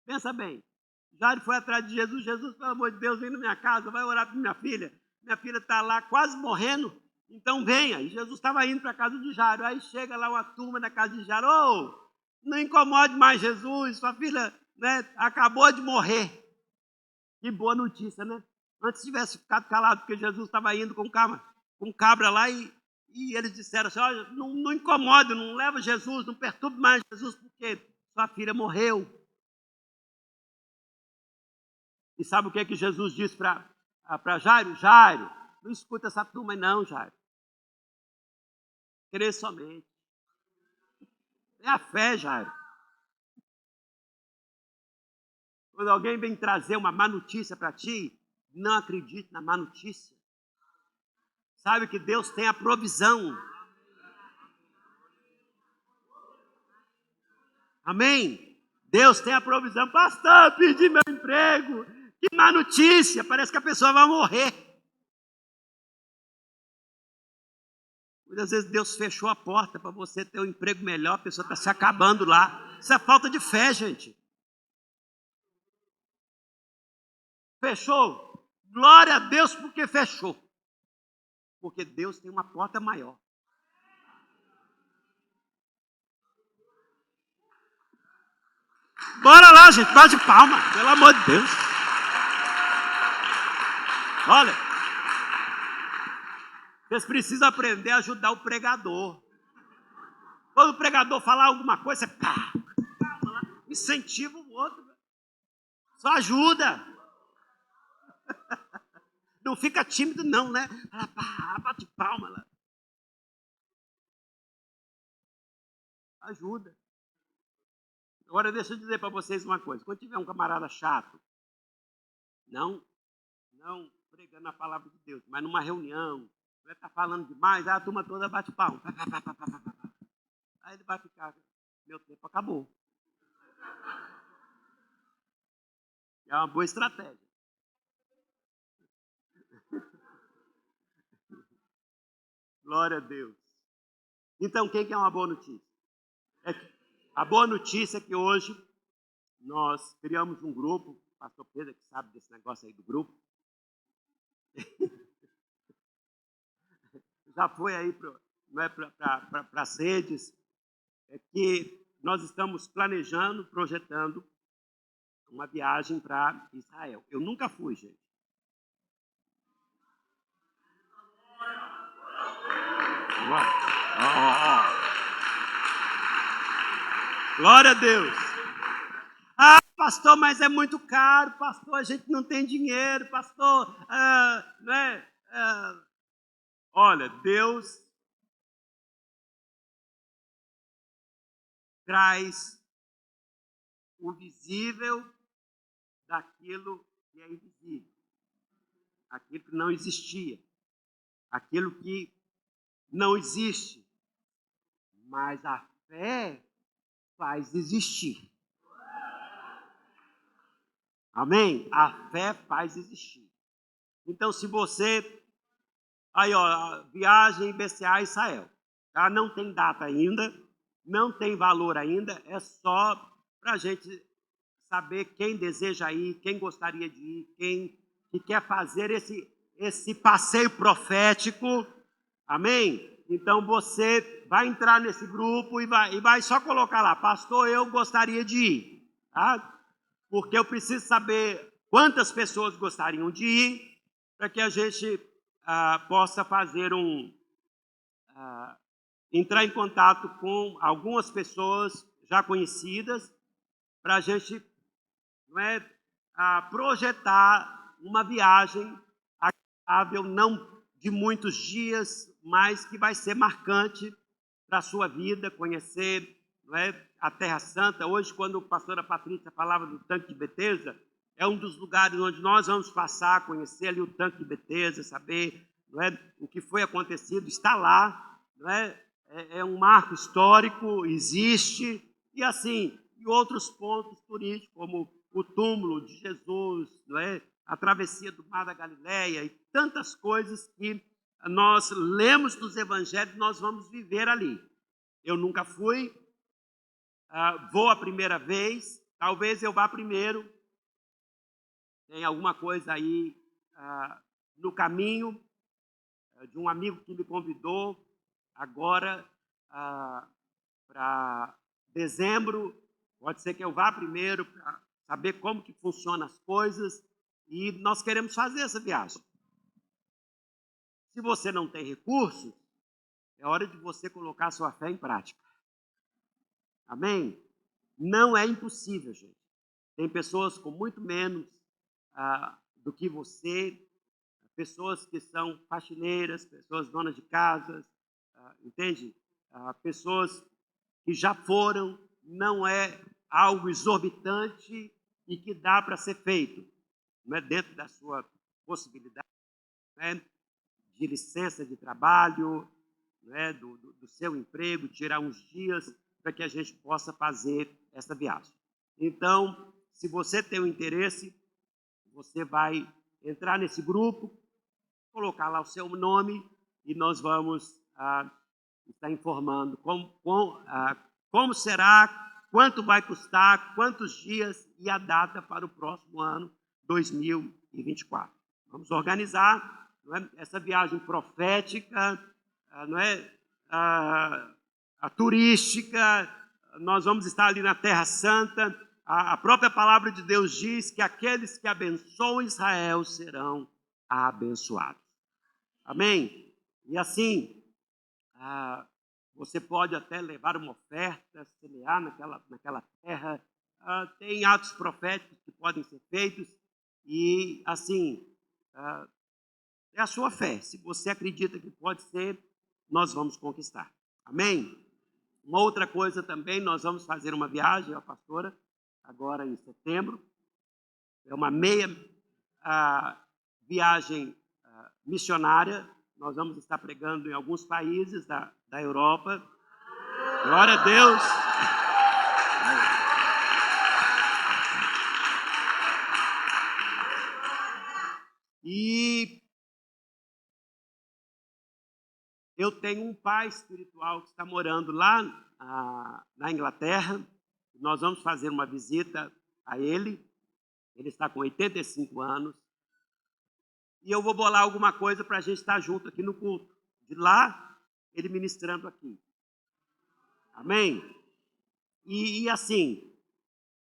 Pensa bem. Jairo foi atrás de Jesus. Jesus, pelo amor de Deus, vem na minha casa, vai orar para minha filha. Minha filha está lá quase morrendo. Então venha. E Jesus estava indo para a casa de Jairo. Aí chega lá uma turma na casa de Jairo. Não incomode mais Jesus. Sua filha, né, acabou de morrer. Que boa notícia, né? Antes tivesse ficado calado, porque Jesus estava indo com cabra lá e eles disseram assim: olha, não incomode, não leva Jesus, não perturbe mais Jesus, porque sua filha morreu. E sabe o que Jesus disse para Jairo? Jairo, não escuta essa turma não, Jairo. Crê somente. É a fé, Jairo. Quando alguém vem trazer uma má notícia para ti, não acredite na má notícia. Sabe que Deus tem a provisão. Amém? Deus tem a provisão. Pastor, perdi meu emprego. Que má notícia. Parece que a pessoa vai morrer. Muitas vezes Deus fechou a porta para você ter um emprego melhor. A pessoa está se acabando lá. Isso é falta de fé, gente. Fechou. Glória a Deus porque fechou. Porque Deus tem uma porta maior. Bora lá, gente. Bate palma. Pelo amor de Deus. Olha. Vocês precisam aprender a ajudar o pregador. Quando o pregador falar alguma coisa, você incentiva o outro. Só ajuda. Não fica tímido não, né? Bate palma lá. Ajuda. Agora deixa eu dizer para vocês uma coisa. Quando tiver um camarada chato, não pregando a palavra de Deus, mas numa reunião, vai estar falando demais, a turma toda bate palma. Aí ele vai ficar, meu tempo acabou. É uma boa estratégia. Glória a Deus. Então, quem quer uma boa notícia? A boa notícia é que hoje nós criamos um grupo, o pastor Pedro que sabe desse negócio aí do grupo. Já foi aí para as redes, é que nós estamos planejando, projetando uma viagem para Israel. Eu nunca fui, gente. Glória a Deus. Pastor, mas é muito caro, pastor, a gente não tem dinheiro, pastor, né? Olha, Deus traz o visível daquilo que é invisível, aquilo que não existia, aquilo que não existe. mas a fé faz existir. Amém? A fé faz existir. Então, se você... Aí, ó, viagem BCA Israel. Tá? Não tem data ainda, não tem valor ainda, é só para a gente saber quem deseja ir, quem gostaria de ir, quem que quer fazer esse passeio profético. Amém? Então, você vai entrar nesse grupo e vai só colocar lá, pastor, eu gostaria de ir. Tá? Porque eu preciso saber quantas pessoas gostariam de ir, para que a gente possa fazer entrar em contato com algumas pessoas já conhecidas, para a gente projetar uma viagem agradável, não de muitos dias, mas que vai ser marcante para a sua vida, conhecer a Terra Santa. Hoje, quando a pastora Patrícia falava do tanque de Betesda, é um dos lugares onde nós vamos passar, conhecer ali o tanque de Betesda, saber o que foi acontecido, está lá, é um marco histórico, existe, e assim, e outros pontos turísticos, como o túmulo de Jesus, a travessia do Mar da Galileia, e tantas coisas que nós lemos nos evangelhos, nós vamos viver ali. Eu nunca fui, vou a primeira vez, talvez eu vá primeiro, tem alguma coisa aí no caminho, de um amigo que me convidou agora para dezembro, pode ser que eu vá primeiro para saber como que funcionam as coisas, e nós queremos fazer essa viagem. Se você não tem recursos, é hora de você colocar a sua fé em prática. Amém? Não é impossível, gente. Tem pessoas com muito menos do que você, pessoas que são faxineiras, pessoas donas de casas, entende? Pessoas que já foram, não é algo exorbitante e que dá para ser feito. Não é dentro da sua possibilidade, de licença de trabalho, do seu emprego, tirar uns dias para que a gente possa fazer essa viagem. Então, se você tem o interesse, você vai entrar nesse grupo, colocar lá o seu nome e nós vamos estar informando como será, quanto vai custar, quantos dias e a data para o próximo ano, 2024. Vamos organizar essa viagem profética, a turística. Nós vamos estar ali na Terra Santa. A própria palavra de Deus diz que aqueles que abençoam Israel serão abençoados. Amém? E assim, você pode até levar uma oferta, semear naquela terra. Tem atos proféticos que podem ser feitos. E assim, é a sua fé. Se você acredita que pode ser, nós vamos conquistar. Amém? Uma outra coisa também, nós vamos fazer uma viagem, a pastora, agora em setembro. É uma meia viagem missionária. Nós vamos estar pregando em alguns países da Europa. Glória a Deus! E eu tenho um pai espiritual que está morando lá na Inglaterra. Nós vamos fazer uma visita a ele. Ele está com 85 anos. E eu vou bolar alguma coisa para a gente estar junto aqui no culto. De lá, ele ministrando aqui. Amém? E assim,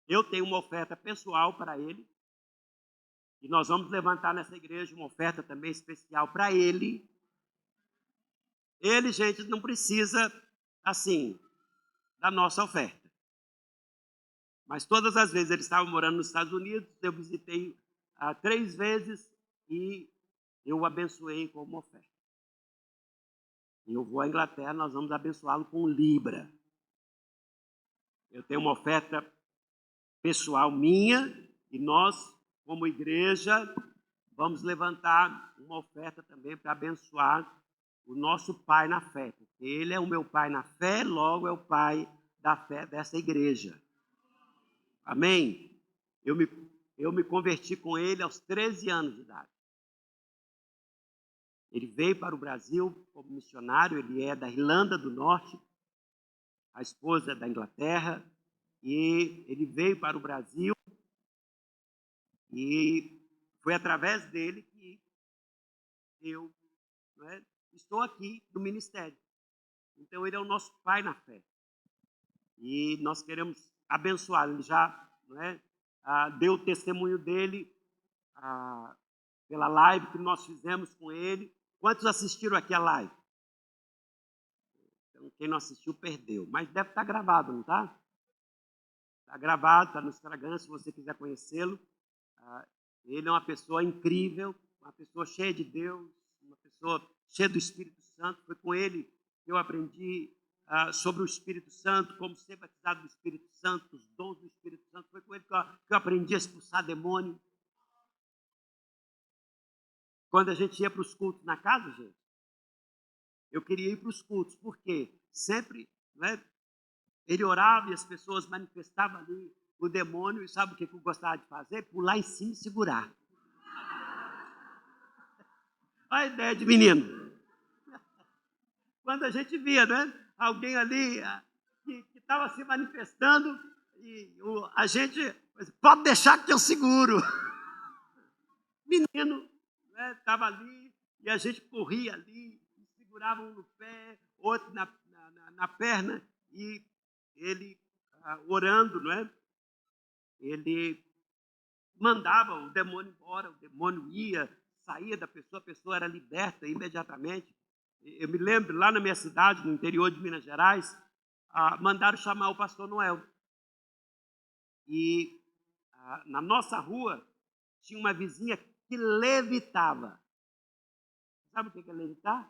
eu tenho uma oferta pessoal para ele. E nós vamos levantar nessa igreja uma oferta também especial para ele. Ele, gente, não precisa, assim, da nossa oferta. Mas todas as vezes ele estava morando nos Estados Unidos, eu visitei 3 vezes e eu o abençoei com uma oferta. Eu vou à Inglaterra, nós vamos abençoá-lo com libra. Eu tenho uma oferta pessoal minha e nós, como igreja, vamos levantar uma oferta também para abençoar o nosso pai na fé, porque ele é o meu pai na fé, logo é o pai da fé dessa igreja. Amém? Eu me converti com ele aos 13 anos de idade. Ele veio para o Brasil como missionário, ele é da Irlanda do Norte, a esposa é da Inglaterra, e ele veio para o Brasil e foi através dele que eu, não é, estou aqui no ministério. Então, ele é o nosso pai na fé. E nós queremos abençoá-lo. Ele já, não é, deu o testemunho dele pela live que nós fizemos com ele. Quantos assistiram aqui a live? Então, quem não assistiu, perdeu. Mas deve estar gravado, não está? Está gravado, está no Instagram, se você quiser conhecê-lo. Ele é uma pessoa incrível, uma pessoa cheia de Deus, uma pessoa cheia do Espírito Santo. Foi com ele que eu aprendi sobre o Espírito Santo, como ser batizado do Espírito Santo, os dons do Espírito Santo. Foi com ele que eu aprendi a expulsar demônio. Quando a gente ia para os cultos na casa, gente, eu queria ir para os cultos, porque sempre, né, ele orava e as pessoas manifestavam ali o demônio, e sabe o que eu gostava de fazer? Pular em cima e segurar. Olha a ideia de menino. Quando a gente via, né, alguém ali que estava se manifestando, e a gente, pode deixar que eu seguro. Menino estava ali, e a gente corria ali, segurava um no pé, outro na perna, e ele, orando, não é? Ele mandava o demônio embora, o demônio ia, saía da pessoa, a pessoa era liberta imediatamente. Eu me lembro, lá na minha cidade, no interior de Minas Gerais, mandaram chamar o pastor Noel. E na nossa rua tinha uma vizinha que levitava. Sabe o que é levitar?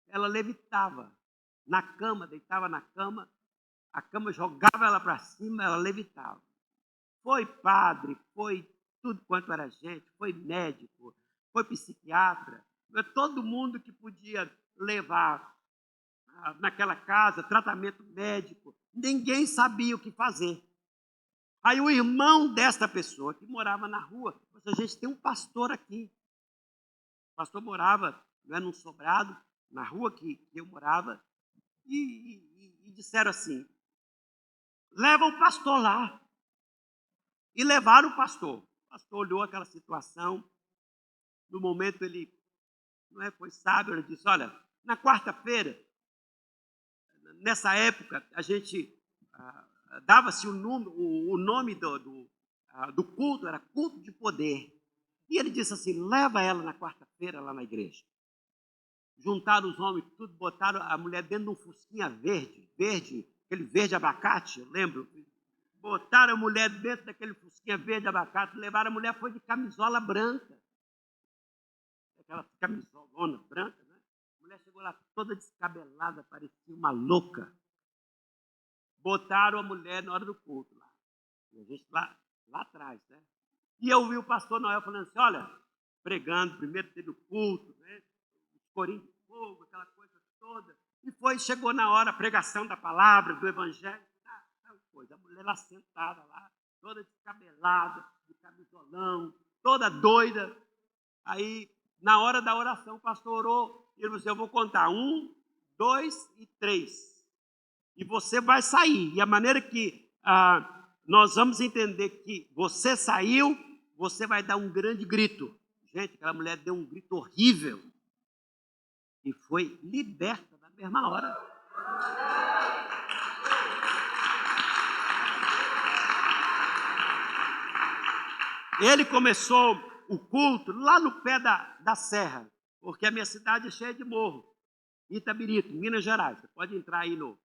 Ela levitava na cama, deitava na cama, a cama jogava ela para cima, ela levitava. Foi padre, foi tudo quanto era gente, foi médico, foi psiquiatra, todo mundo que podia levar naquela casa, tratamento médico, ninguém sabia o que fazer. Aí o irmão desta pessoa, que morava na rua, falou: a gente tem um pastor aqui. O pastor morava, não é, num sobrado, na rua que eu morava, e disseram assim: leva o pastor lá. E levaram o pastor. O pastor olhou aquela situação. No momento ele foi sábio, ele disse: olha, na quarta-feira, nessa época, a gente dava-se o nome do culto, era culto de poder. E ele disse assim: leva ela na quarta-feira lá na igreja. Juntaram os homens, tudo, botaram a mulher dentro de um fusquinha verde, aquele verde abacate, eu lembro. Botaram a mulher dentro daquele fusquinha verde abacate, levaram a mulher, foi de camisola branca. Aquela camisolona branca, né? A mulher chegou lá toda descabelada, parecia uma louca. Botaram a mulher na hora do culto lá. E a gente lá atrás, né? E eu vi o pastor Noel falando assim: olha, pregando, primeiro teve o culto, né? Os corinhos de fogo, aquela coisa toda. E chegou na hora a pregação da palavra, do evangelho, tal coisa. A mulher lá sentada lá, toda descabelada, de camisolão, toda doida. Aí, na hora da oração, o pastor orou, e ele disse: eu vou contar 1, 2 e 3. E você vai sair. E a maneira que nós vamos entender que você saiu, você vai dar um grande grito. Gente, aquela mulher deu um grito horrível. E foi liberta na mesma hora. Ele começou o culto lá no pé da serra, porque a minha cidade é cheia de morro. Itabirito, Minas Gerais. Você pode entrar aí no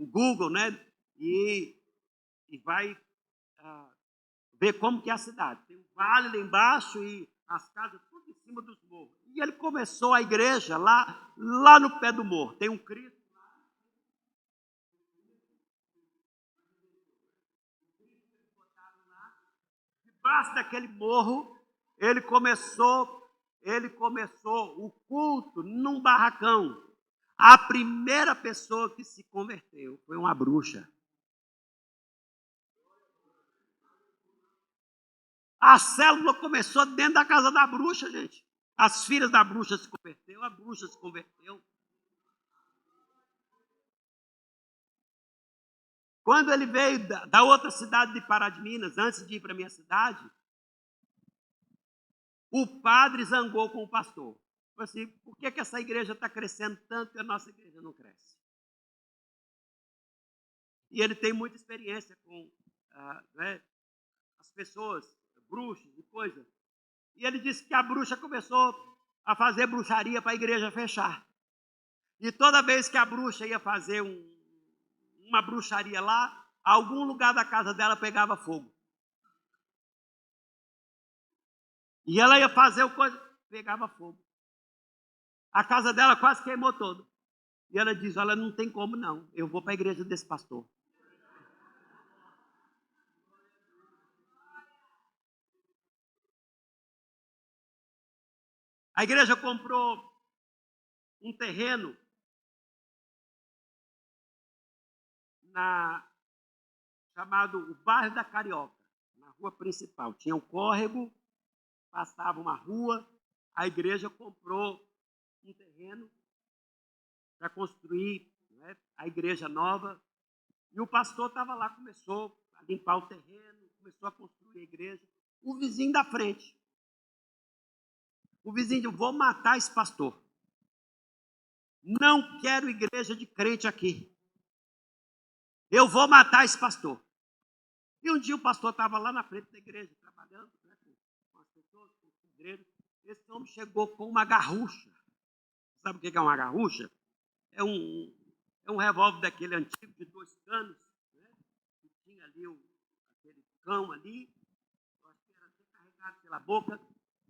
Google, né? E vai ver como que é a cidade. Tem um vale lá embaixo e as casas tudo em cima dos morros. E ele começou a igreja lá no pé do morro. Tem um Cristo. Debaixo daquele morro, ele começou Ele começou o culto num barracão. A primeira pessoa que se converteu foi uma bruxa. A célula começou dentro da casa da bruxa, gente. As filhas da bruxa se converteu, a bruxa se converteu. Quando ele veio da outra cidade de Pará de Minas, antes de ir para a minha cidade, o padre zangou com o pastor. Falou assim, por que essa igreja está crescendo tanto e a nossa igreja não cresce? E ele tem muita experiência com as pessoas, bruxos e coisas. E ele disse que a bruxa começou a fazer bruxaria para a igreja fechar. E toda vez que a bruxa ia fazer uma bruxaria lá, algum lugar da casa dela pegava fogo. E ela ia fazer o coisa, pegava fogo. A casa dela quase queimou toda. E ela diz, olha, não tem como não, eu vou para a igreja desse pastor. A igreja comprou um terreno chamado o Bairro da Carioca, na rua principal. Tinha um córrego, passava uma rua, a igreja comprou um terreno para construir, né, a igreja nova. E o pastor estava lá, começou a limpar o terreno, começou a construir a igreja. O vizinho da frente. O vizinho disse, vou matar esse pastor. Não quero igreja de crente aqui. Eu vou matar esse pastor. E um dia o pastor estava lá na frente da igreja, trabalhando, né, com as pessoas, com os pedreiros. Esse homem chegou com uma garrucha. Sabe o que é uma garrucha? É um revólver daquele antigo de 2 canos, né, que tinha ali aquele cão ali, acho que era até carregado pela boca,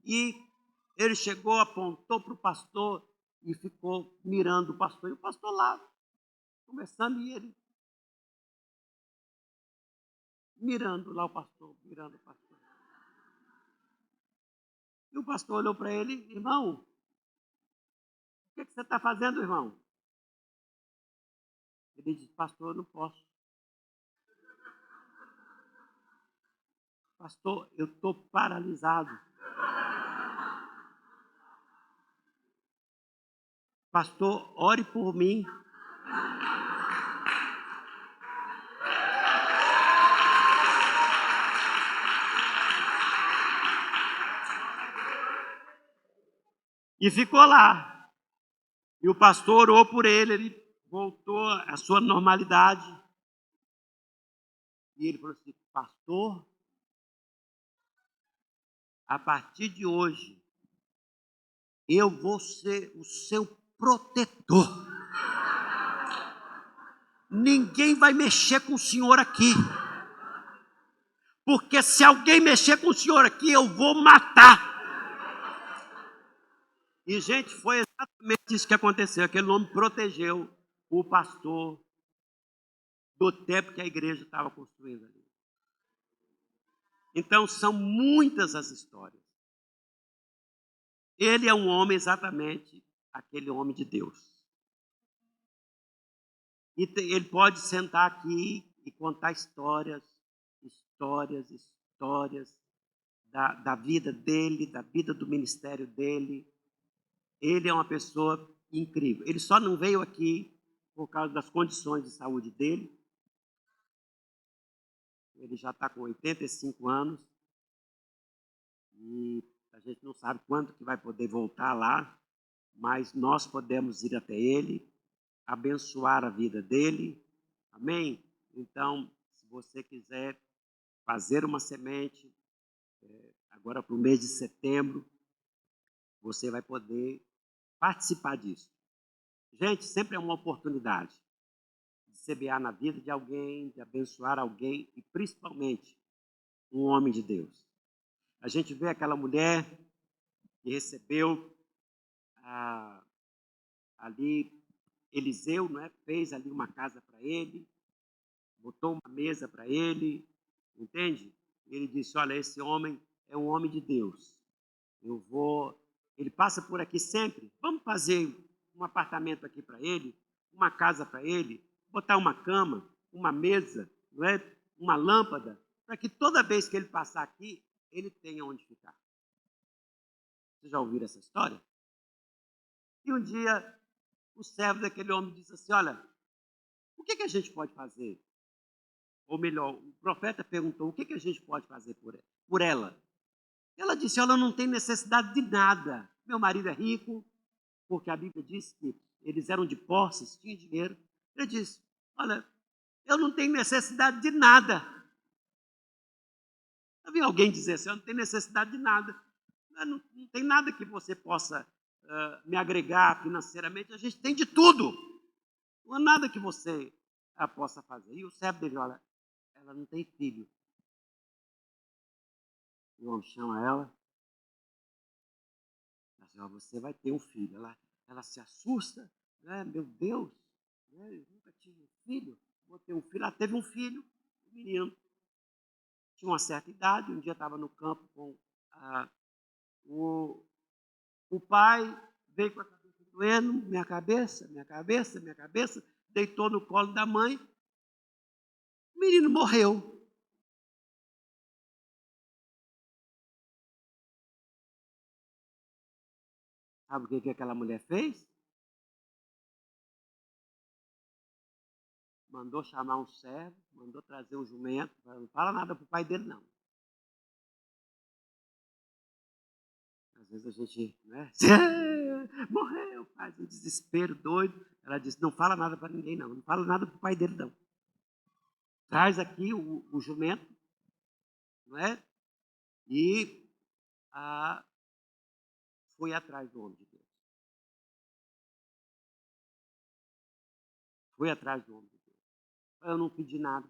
e ele chegou, apontou para o pastor e ficou mirando o pastor. E o pastor lá, conversando, e ele mirando lá o pastor, mirando o pastor. E o pastor olhou para ele, irmão, o que você está fazendo, irmão? Ele disse, pastor, eu não posso. Pastor, eu estou paralisado. Pastor, ore por mim. E ficou lá. E o pastor orou por ele voltou à sua normalidade. E ele falou assim, pastor, a partir de hoje, eu vou ser o seu protetor. Ninguém vai mexer com o senhor aqui. Porque se alguém mexer com o senhor aqui, eu vou matar. E, gente, foi exatamente isso que aconteceu. Aquele homem protegeu o pastor do tempo que a igreja estava construindo ali. Então, são muitas as histórias. Ele é um homem exatamente aquele homem de Deus. E ele pode sentar aqui e contar histórias da vida dele, da vida do ministério dele. Ele é uma pessoa incrível. Ele só não veio aqui por causa das condições de saúde dele. Ele já está com 85 anos. E a gente não sabe quando que vai poder voltar lá, mas nós podemos ir até ele, abençoar a vida dele. Amém? Então, se você quiser fazer uma semente, agora para o mês de setembro, você vai poder participar disso. Gente, sempre é uma oportunidade de semear na vida de alguém, de abençoar alguém e principalmente um homem de Deus. A gente vê aquela mulher que recebeu ali Eliseu, não é? Fez ali uma casa para ele, botou uma mesa para ele, entende? Ele disse, olha, esse homem é um homem de Deus. Eu vou Ele passa por aqui sempre. Vamos fazer um apartamento aqui para ele, uma casa para ele, botar uma cama, uma mesa, não é? Uma lâmpada, para que toda vez que ele passar aqui, ele tenha onde ficar. Vocês já ouviram essa história? E um dia, o servo daquele homem disse assim, olha, o que a gente pode fazer? Ou melhor, o profeta perguntou, o que a gente pode fazer por ela? Ela disse, ela não tem necessidade de nada. Meu marido é rico, porque a Bíblia diz que eles eram de posses, tinham dinheiro. Ele disse, olha, eu não tenho necessidade de nada. Eu vi alguém dizer assim, eu não tenho necessidade de nada. Não tem nada que você possa me agregar financeiramente. A gente tem de tudo. Não há nada que você possa fazer. E o servo dele, olha, ela não tem filho. O homem chama ela. Assim, ó, você vai ter um filho. Ela se assusta. Né? Meu Deus, né? Eu nunca tive um filho. Vou ter um filho. Ela teve um filho, um menino. Tinha uma certa idade. Um dia estava no campo com o pai, veio com a cabeça doendo, minha cabeça. Deitou no colo da mãe. O menino morreu. Sabe o que aquela mulher fez? Mandou chamar um servo, mandou trazer um jumento. Não fala nada para o pai dele, não. Às vezes a gente, né? Morreu, faz um desespero doido. Ela disse, não fala nada para ninguém, não. Não fala nada para o pai dele, não. Traz aqui o jumento, não é? E foi atrás do homem de Deus. Foi atrás do homem de Deus. Eu não pedi nada.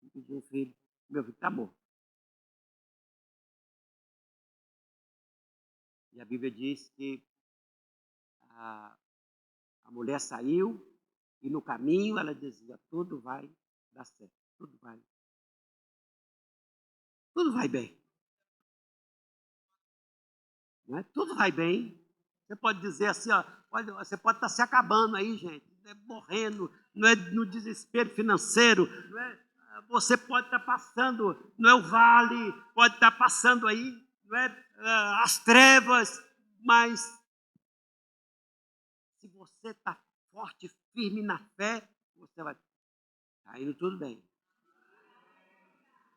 Não pedi um filho. Meu filho está morto. E a Bíblia diz que a mulher saiu e no caminho ela dizia, tudo vai dar certo. Tudo vai bem. Não é? Tudo vai bem. Você pode dizer assim, ó, você pode estar se acabando aí, gente, morrendo, não é, no desespero financeiro, não é? Você pode estar passando, não é o vale, pode estar passando aí, não é, as trevas, mas se você está forte, firme na fé, você vai estar indo tudo bem.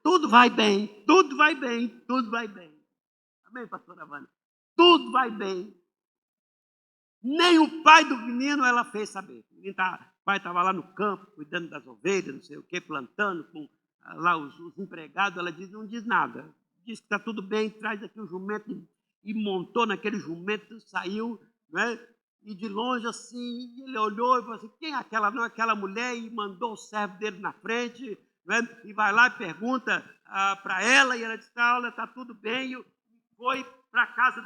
Tudo vai bem, tudo vai bem, tudo vai bem. Amém, pastora Wanda? Tudo vai bem. Nem o pai do menino ela fez saber. O pai estava lá no campo, cuidando das ovelhas, não sei o quê, plantando, com lá os empregados. Ela não diz nada. Diz que está tudo bem, traz aqui o jumento e montou naquele jumento, saiu, né? E de longe assim, ele olhou e falou assim, quem é aquela? Não, aquela mulher, e mandou o servo dele na frente, né? E vai lá e pergunta para ela, e ela disse, olha, está tudo bem, e foi para a casa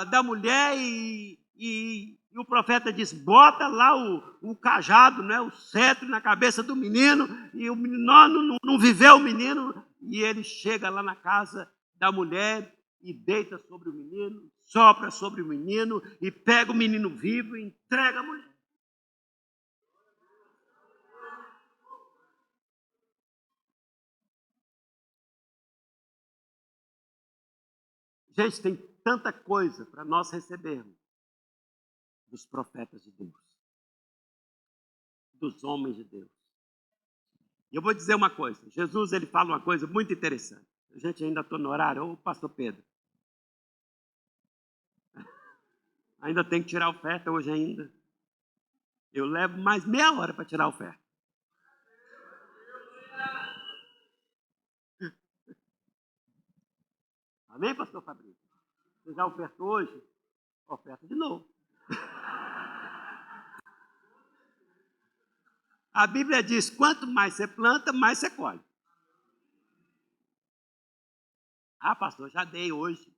da mulher e o profeta diz, bota lá o cajado, né, o cetro na cabeça do menino, e o menino não viveu o menino, e ele chega lá na casa da mulher e deita sobre o menino, sopra sobre o menino, e pega o menino vivo e entrega a mulher. Gente, tem tanta coisa para nós recebermos dos profetas de Deus, dos homens de Deus. E eu vou dizer uma coisa, Jesus ele fala uma coisa muito interessante. Gente, ainda estou no horário, ô pastor Pedro. Ainda tem que tirar a oferta hoje ainda. Eu levo mais meia hora para tirar a oferta. Amém, pastor Fabrício? Você já ofertou hoje? Oferta de novo. A Bíblia diz, quanto mais você planta, mais você colhe. Ah, pastor, já dei hoje,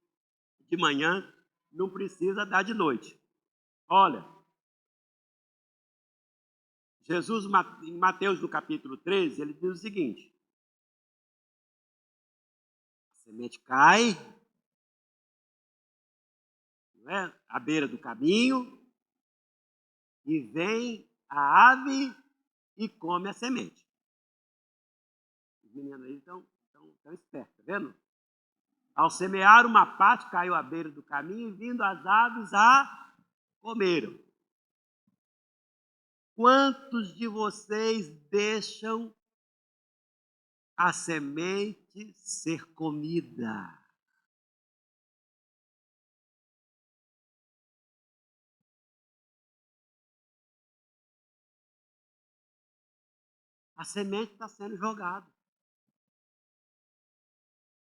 de manhã, não precisa dar de noite. Olha, Jesus, em Mateus, no capítulo 13, ele diz o seguinte, a semente cai, não é? À beira do caminho, e vem a ave e come a semente. Os meninos aí estão espertos, tá vendo? Ao semear, uma parte caiu à beira do caminho, e vindo as aves a comeram. Quantos de vocês deixam a semente ser comida? A semente está sendo jogada.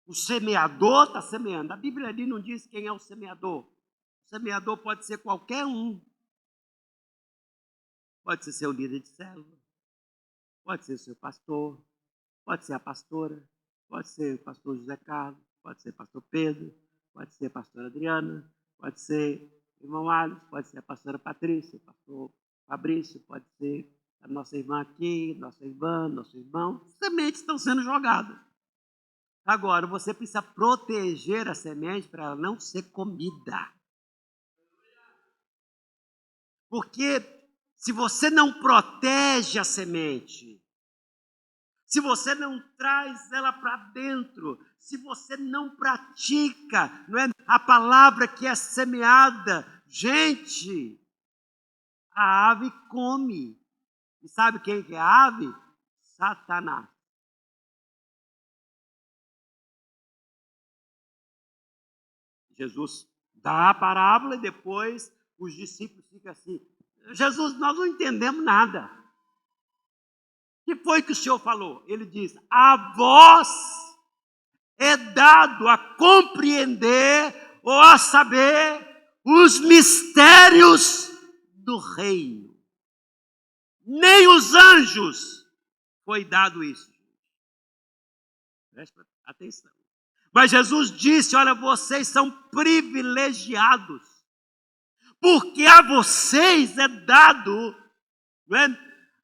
O semeador está semeando. A Bíblia ali não diz quem é o semeador. O semeador pode ser qualquer um. Pode ser seu líder de célula, pode ser seu pastor, pode ser a pastora, pode ser o pastor José Carlos, pode ser o pastor Pedro, pode ser a pastora Adriana, pode ser o irmão Alisson, pode ser a pastora Patrícia, o pastor Fabrício, pode ser a nossa irmã aqui, nossa irmã, nosso irmão. Sementes estão sendo jogadas. Agora, você precisa proteger a semente para ela não ser comida. Porque se você não protege a semente, se você não traz ela para dentro, se você não pratica, não é, a palavra que é semeada, gente, a ave come. E sabe quem que é a ave? Satanás. Jesus dá a parábola e depois os discípulos ficam assim: Jesus, nós não entendemos nada. O que foi que o Senhor falou? Ele diz: a vós é dado a compreender ou a saber os mistérios do reino. Nem os anjos foi dado isso. Presta atenção. Mas Jesus disse: olha, vocês são privilegiados, porque a vocês é dado, não é,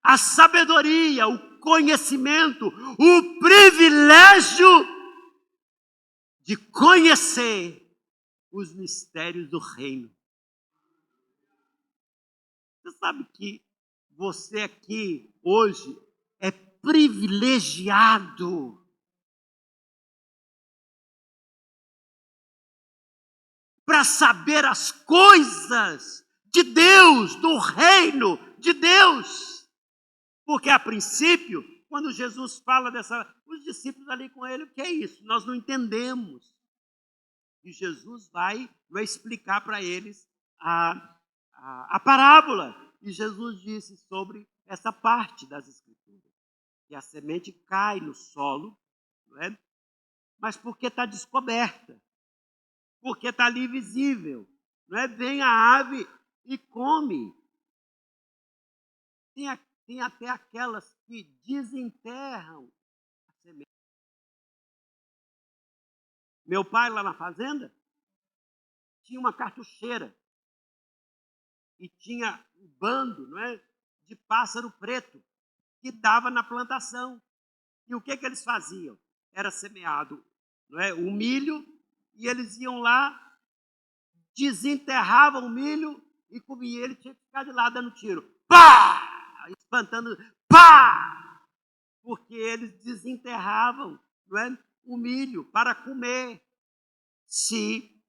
a sabedoria, o conhecimento, o privilégio de conhecer os mistérios do reino. Você sabe que você aqui hoje é privilegiado para saber as coisas de Deus, do reino de Deus. Porque a princípio, quando Jesus fala os discípulos ali com ele, o que é isso? Nós não entendemos. E Jesus vai explicar para eles a parábola. E Jesus disse sobre essa parte das Escrituras, que a semente cai no solo, não é? Mas porque está descoberta, porque está ali visível, não é? Vem a ave e come. Tem até aquelas que desenterram a semente. Meu pai, lá na fazenda, tinha uma cartucheira e tinha um bando, não é, de pássaro preto que dava na plantação. E o que eles faziam? Era semeado, não é, o milho, e eles iam lá, desenterravam o milho e comiam. Ele tinha que ficar de lá dando tiro. Pá! Espantando. Pá! Porque eles desenterravam, não é, o milho para comer. Se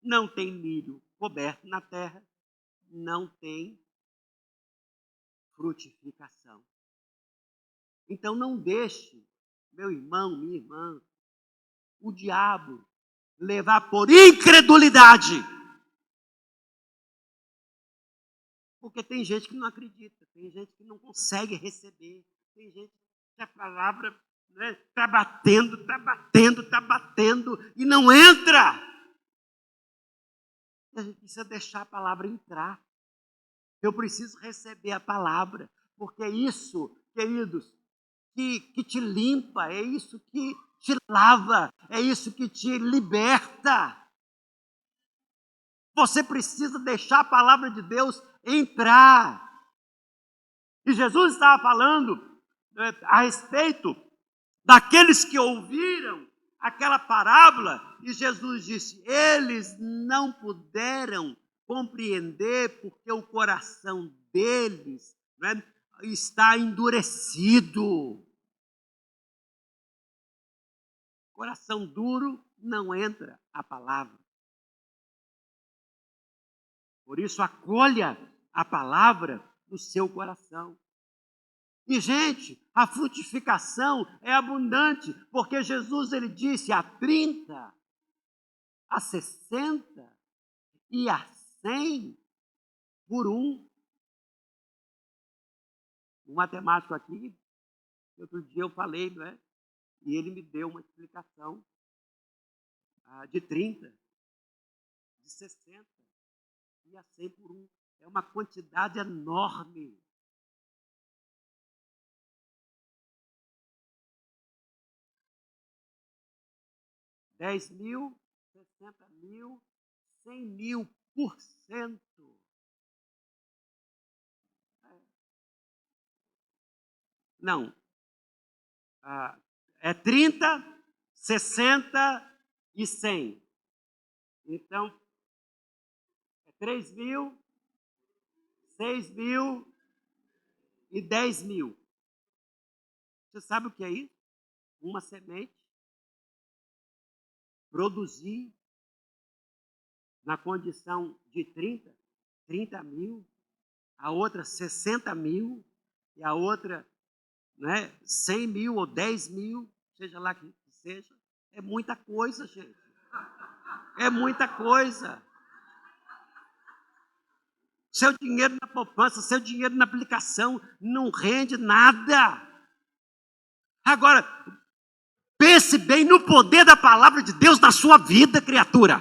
não tem milho coberto na terra, não tem frutificação. Então não deixe, meu irmão, minha irmã, o diabo levar por incredulidade. Porque tem gente que não acredita, tem gente que não consegue receber, tem gente que a palavra está batendo, e não entra. A gente precisa deixar a palavra entrar. Eu preciso receber a palavra, porque é isso, queridos, que te limpa, é isso que te lava, é isso que te liberta. Você precisa deixar a palavra de Deus entrar. E Jesus estava falando a respeito daqueles que ouviram aquela parábola e Jesus disse: eles não puderam compreender porque o coração deles, né, está endurecido. Coração duro não entra a palavra. Por isso, acolha a palavra no seu coração. E, gente, a frutificação é abundante, porque Jesus ele disse a 30, a 60 e a 100 por um. Um matemático aqui, outro dia eu falei, não é? E ele me deu uma explicação de 30, de 60 e a 100 por um. É uma quantidade enorme. $10.000, 60.000, 100.000%. Não. É 30, 60 e 100. Então, é 3.000, 6.000 e 10.000. Você sabe o que é isso? Uma semente produzir na condição de 30.000, a outra 60.000 e a outra, né, 100.000 ou 10.000, seja lá que seja. É muita coisa, gente. É muita coisa. Seu dinheiro na poupança, seu dinheiro na aplicação não rende nada. Agora, pense bem no poder da palavra de Deus na sua vida, criatura.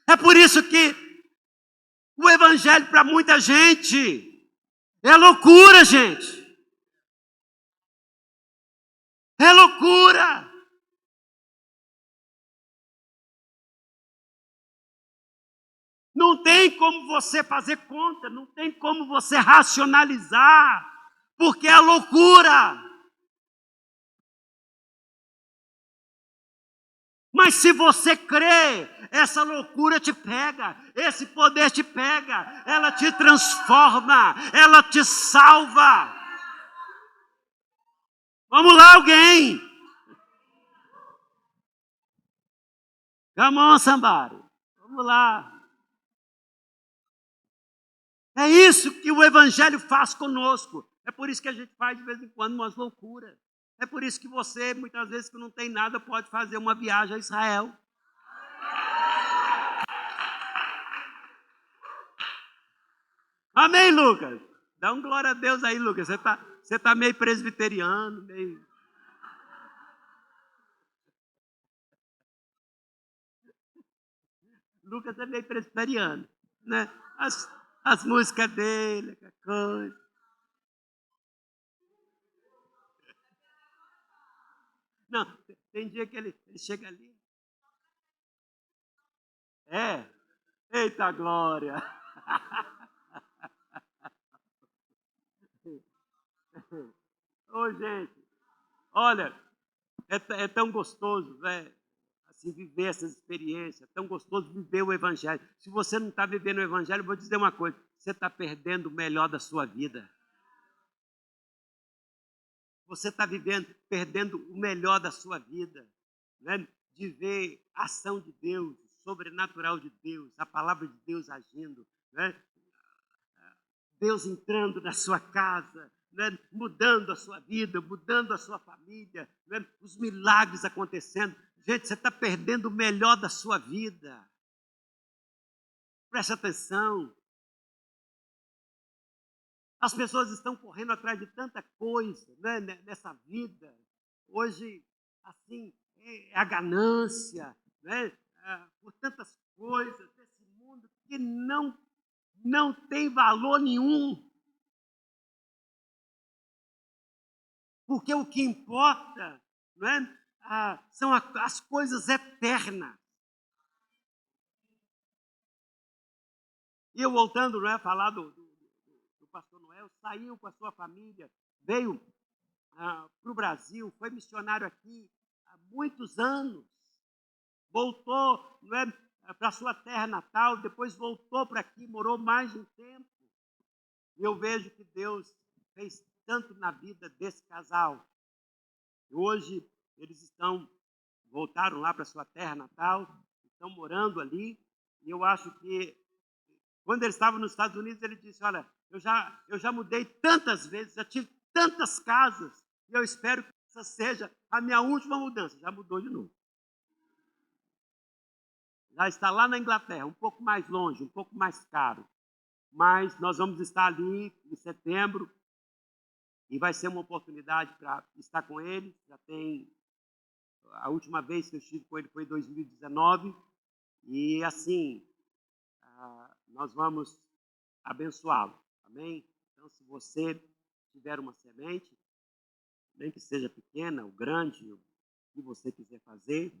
É por isso que o evangelho para muita gente é loucura, gente. É loucura. Não tem como você fazer conta, não tem como você racionalizar, porque é loucura. Mas se você crê, essa loucura te pega, esse poder te pega, ela te transforma, ela te salva. Vamos lá, alguém. Come on, somebody. Vamos lá. É isso que o evangelho faz conosco. É por isso que a gente faz de vez em quando umas loucuras. É por isso que você, muitas vezes que não tem nada, pode fazer uma viagem a Israel. Amém, Lucas? Dá um glória a Deus aí, Lucas. Você tá meio presbiteriano, meio... Lucas é meio presbiteriano, né? As músicas dele, aquela coisa. Não, tem dia que ele chega ali. É, eita glória. Ô, gente, olha, é tão gostoso, né? Assim, viver essas experiências, é tão gostoso viver o Evangelho. Se você não está vivendo o Evangelho, eu vou dizer uma coisa: você está perdendo o melhor da sua vida. Você está perdendo o melhor da sua vida, né? De ver a ação de Deus, o sobrenatural de Deus, a palavra de Deus agindo, né? Deus entrando na sua casa, né? Mudando a sua vida, mudando a sua família, né? Os milagres acontecendo. Gente, você está perdendo o melhor da sua vida. Preste atenção. As pessoas estão correndo atrás de tanta coisa, né, nessa vida. Hoje, assim, é a ganância, né, por tantas coisas desse mundo que não tem valor nenhum. Porque o que importa, né, são as coisas eternas. E eu voltando, né, a falar do pastor Noel, saiu com a sua família, veio para o Brasil, foi missionário aqui há muitos anos, voltou, não é, para a sua terra natal, depois voltou para aqui, morou mais um tempo. E eu vejo que Deus fez tanto na vida desse casal. Hoje eles voltaram lá para a sua terra natal, estão morando ali, e eu acho que quando ele estava nos Estados Unidos, ele disse, olha, eu já mudei tantas vezes, já tive tantas casas, e eu espero que essa seja a minha última mudança. Já mudou de novo. Já está lá na Inglaterra, um pouco mais longe, um pouco mais caro. Mas nós vamos estar ali em setembro, e vai ser uma oportunidade para estar com ele. Já tem, a última vez que eu estive com ele foi em 2019, e assim, nós vamos abençoá-lo, amém? Então, se você tiver uma semente, nem que seja pequena ou grande, o que você quiser fazer,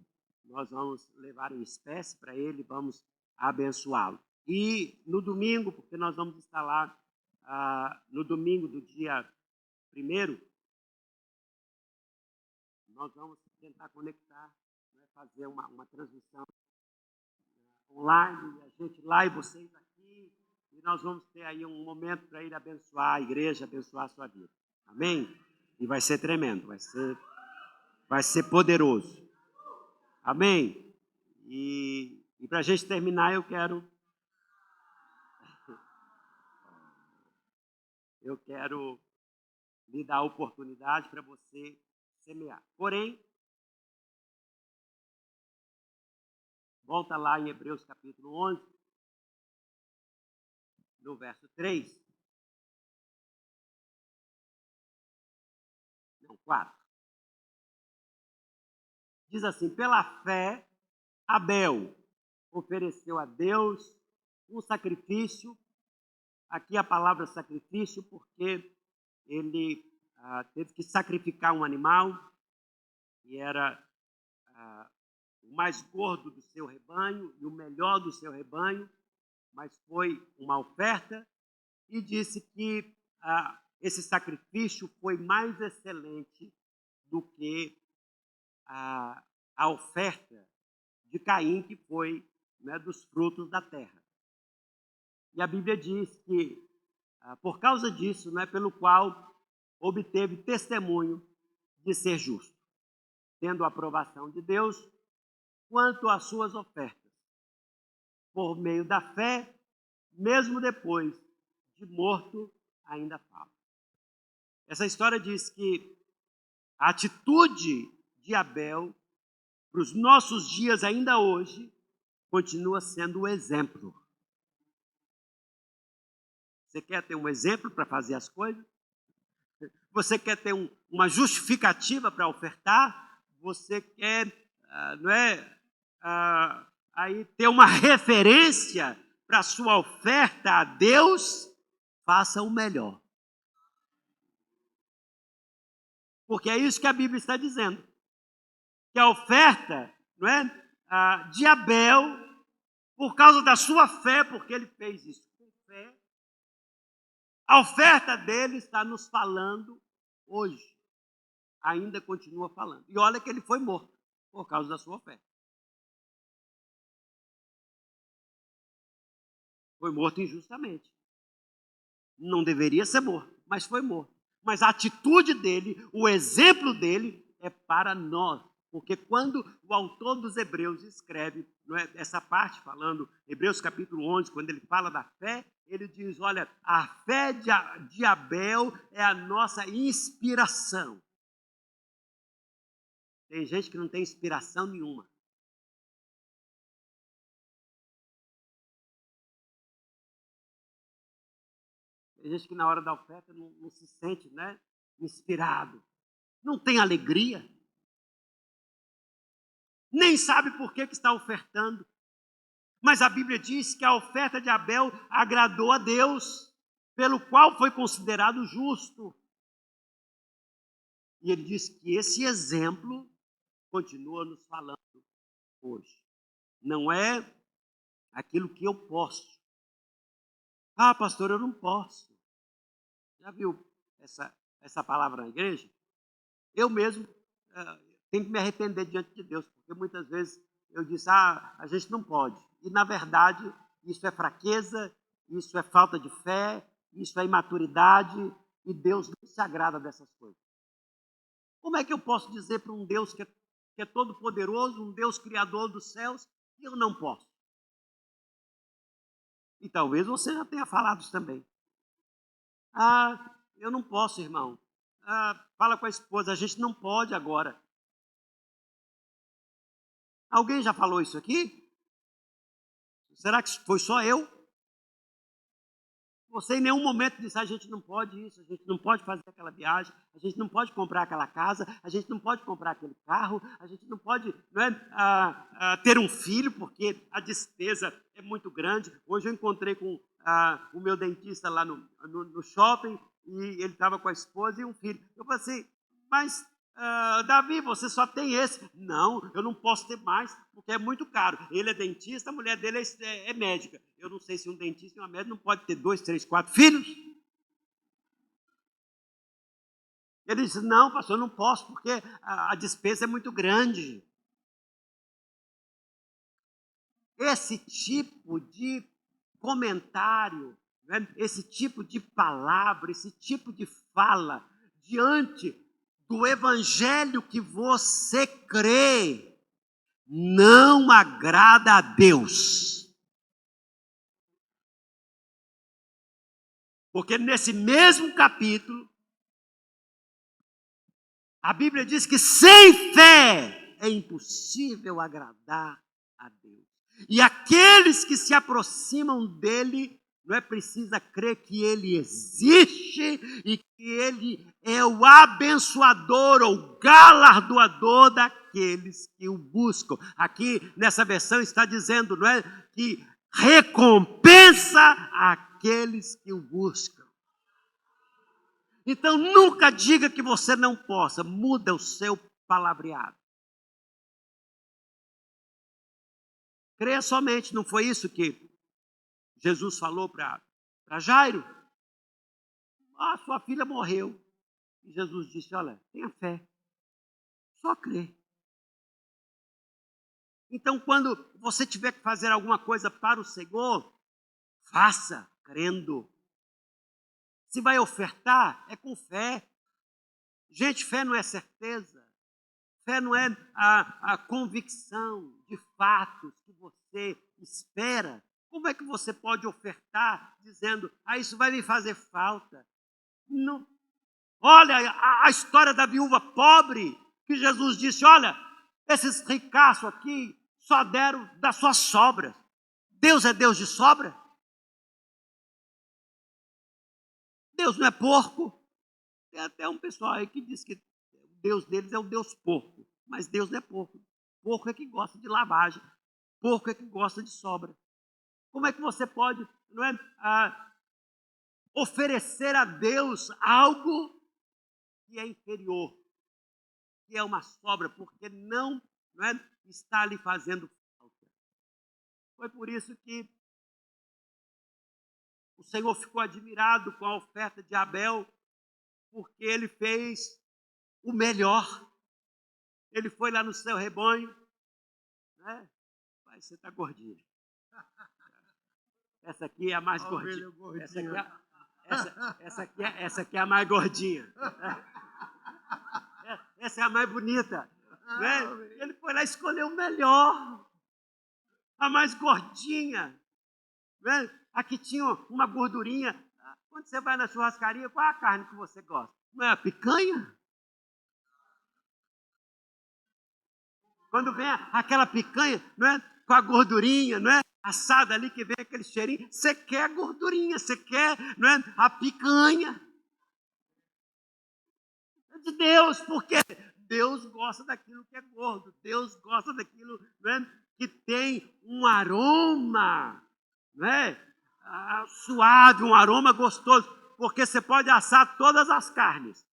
nós vamos levar em espécie para ele, vamos abençoá-lo. E no domingo, porque nós vamos estar lá, no domingo do dia 1º, nós vamos tentar conectar, né, fazer uma transmissão online, a gente lá e vocês aqui, e nós vamos ter aí um momento para ir abençoar a igreja, abençoar a sua vida. Amém? E vai ser tremendo, vai ser poderoso. Amém? E para a gente terminar, eu quero lhe dar a oportunidade para você semear. Porém, volta lá em Hebreus capítulo 11, no verso 3. Não, 4. Diz assim, pela fé, Abel ofereceu a Deus um sacrifício. Aqui a palavra sacrifício, porque ele teve que sacrificar um animal, que era o mais gordo do seu rebanho e o melhor do seu rebanho, mas foi uma oferta, e disse que esse sacrifício foi mais excelente do que a oferta de Caim, que foi, né, dos frutos da terra. E a Bíblia diz que, por causa disso, né, pelo qual obteve testemunho de ser justo, tendo a aprovação de Deus quanto às suas ofertas, por meio da fé, mesmo depois de morto, ainda fala. Essa história diz que a atitude de Abel, para os nossos dias ainda hoje, continua sendo o exemplo. Você quer ter um exemplo para fazer as coisas? Você quer ter uma justificativa para ofertar? Você quer, não é, aí ter uma referência para a sua oferta a Deus? Faça o melhor. Porque é isso que a Bíblia está dizendo. Que a oferta, não é, de Abel, por causa da sua fé, porque ele fez isso com fé, a oferta dele está nos falando hoje. Ainda continua falando. E olha que ele foi morto por causa da sua oferta. Foi morto injustamente. Não deveria ser morto, mas foi morto. Mas a atitude dele, o exemplo dele, é para nós. Porque quando o autor dos Hebreus escreve, não é, essa parte falando, Hebreus capítulo 11, quando ele fala da fé, ele diz, olha, a fé de Abel é a nossa inspiração. Tem gente que não tem inspiração nenhuma. Tem gente que na hora da oferta não se sente, né, inspirado. Não tem alegria. Nem sabe por que está ofertando. Mas a Bíblia diz que a oferta de Abel agradou a Deus, pelo qual foi considerado justo. E ele diz que esse exemplo continua nos falando hoje. Não é aquilo que eu posso. Ah, pastor, eu não posso. Já viu essa palavra na igreja? Eu mesmo tenho que me arrepender diante de Deus, porque muitas vezes eu disse, a gente não pode. E, na verdade, isso é fraqueza, isso é falta de fé, isso é imaturidade, e Deus não se agrada dessas coisas. Como é que eu posso dizer para um Deus que é todo-poderoso, um Deus criador dos céus, que eu não posso? E talvez você já tenha falado isso também. Eu não posso, irmão. Fala com a esposa, a gente não pode agora. Alguém já falou isso aqui? Será que foi só eu? Você em nenhum momento disse, a gente não pode isso, a gente não pode fazer aquela viagem, a gente não pode comprar aquela casa, a gente não pode comprar aquele carro, a gente não pode ter um filho, porque a despesa é muito grande. Hoje eu encontrei com o meu dentista lá no shopping, e ele estava com a esposa e um filho. Eu falei assim, mas Davi, você só tem esse. Não, eu não posso ter mais, porque é muito caro. Ele é dentista, a mulher dele é médica. Eu não sei se um dentista e uma médica não pode ter 2, 3, 4 filhos. Ele disse, não, pastor, eu não posso, porque a despesa é muito grande. Esse tipo de comentário, né, esse tipo de palavra, esse tipo de fala, diante do evangelho que você crê, não agrada a Deus. Porque nesse mesmo capítulo, a Bíblia diz que sem fé é impossível agradar a Deus. E aqueles que se aproximam dele, não é precisa crer que ele existe e que ele é o abençoador ou galardoador daqueles que o buscam. Aqui nessa versão está dizendo, não é, que recompensa aqueles que o buscam. Então nunca diga que você não possa, muda o seu palavreado. Creia somente, não foi isso que Jesus falou para Jairo? Sua filha morreu. E Jesus disse, olha, tenha fé, só crê. Então, quando você tiver que fazer alguma coisa para o Senhor, faça crendo. Se vai ofertar, é com fé. Gente, fé não é certeza. Fé não é a convicção de fatos que você espera. Como é que você pode ofertar dizendo, isso vai me fazer falta? Não. Olha a história da viúva pobre, que Jesus disse, olha, esses ricaços aqui só deram das suas sobras. Deus é Deus de sobra? Deus não é porco? Tem até um pessoal aí que diz que o Deus deles é o Deus porco, mas Deus não é porco. Porco é que gosta de lavagem, porco é que gosta de sobra. Como é que você pode oferecer a Deus algo que é inferior, que é uma sobra, porque não está lhe fazendo falta? Foi por isso que o Senhor ficou admirado com a oferta de Abel, porque ele fez o melhor. Ele foi lá no seu rebanho, né? Mas você está gordinho. Essa aqui é a mais gordinha. Essa aqui é a mais gordinha. Essa é a mais bonita. Né? Ele foi lá escolher o melhor. A mais gordinha. Né? Aqui tinha uma gordurinha. Quando você vai na churrascaria, qual é a carne que você gosta? Não é a picanha? Quando vem aquela picanha, não é, com a gordurinha, não é, assada ali, que vem aquele cheirinho, você quer a gordurinha, você quer, não é, a picanha. É de Deus, porque Deus gosta daquilo que é gordo, Deus gosta daquilo, não é, que tem um aroma, não é, suave, um aroma gostoso, porque você pode assar todas as carnes.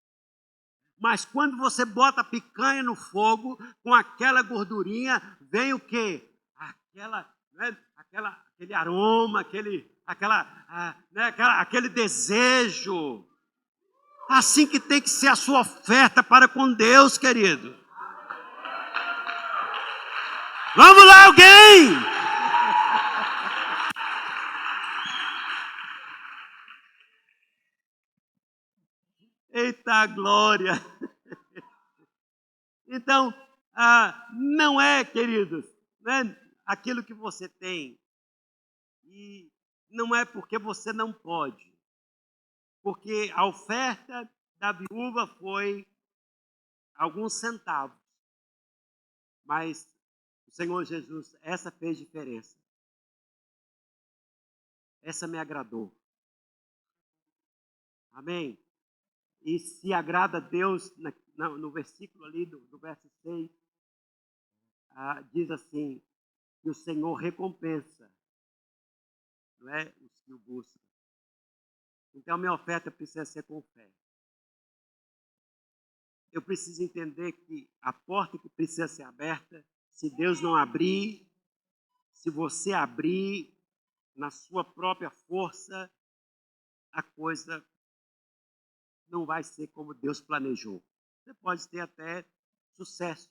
Mas quando você bota a picanha no fogo, com aquela gordurinha, vem o quê? Aquele aroma, aquele desejo. Assim que tem que ser a sua oferta para com Deus, querido. Vamos lá, alguém! Eita glória! Então, não é, queridos, né, aquilo que você tem. E não é porque você não pode. Porque a oferta da viúva foi alguns centavos. Mas o Senhor Jesus, essa fez diferença. Essa me agradou. Amém? E se agrada a Deus, no versículo ali do verso 6, diz assim, que o Senhor recompensa, não é, os que o buscam. Então, minha oferta precisa ser com fé. Eu preciso entender que a porta que precisa ser aberta, se Deus não abrir, se você abrir na sua própria força, a coisa não vai ser como Deus planejou. Você pode ter até sucesso.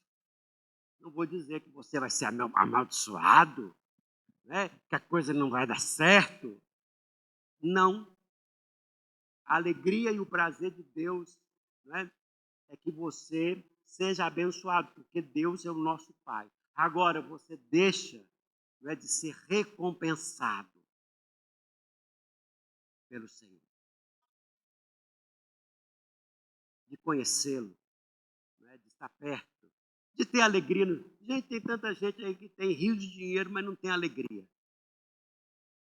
Não vou dizer que você vai ser amaldiçoado, né? Que a coisa não vai dar certo. Não. A alegria e o prazer de Deus, né, é que você seja abençoado, porque Deus é o nosso Pai. Agora, você deixa, não é, de ser recompensado pelo Senhor, de conhecê-lo, não é, de estar perto, de ter alegria. Gente, tem tanta gente aí que tem rios de dinheiro, mas não tem alegria.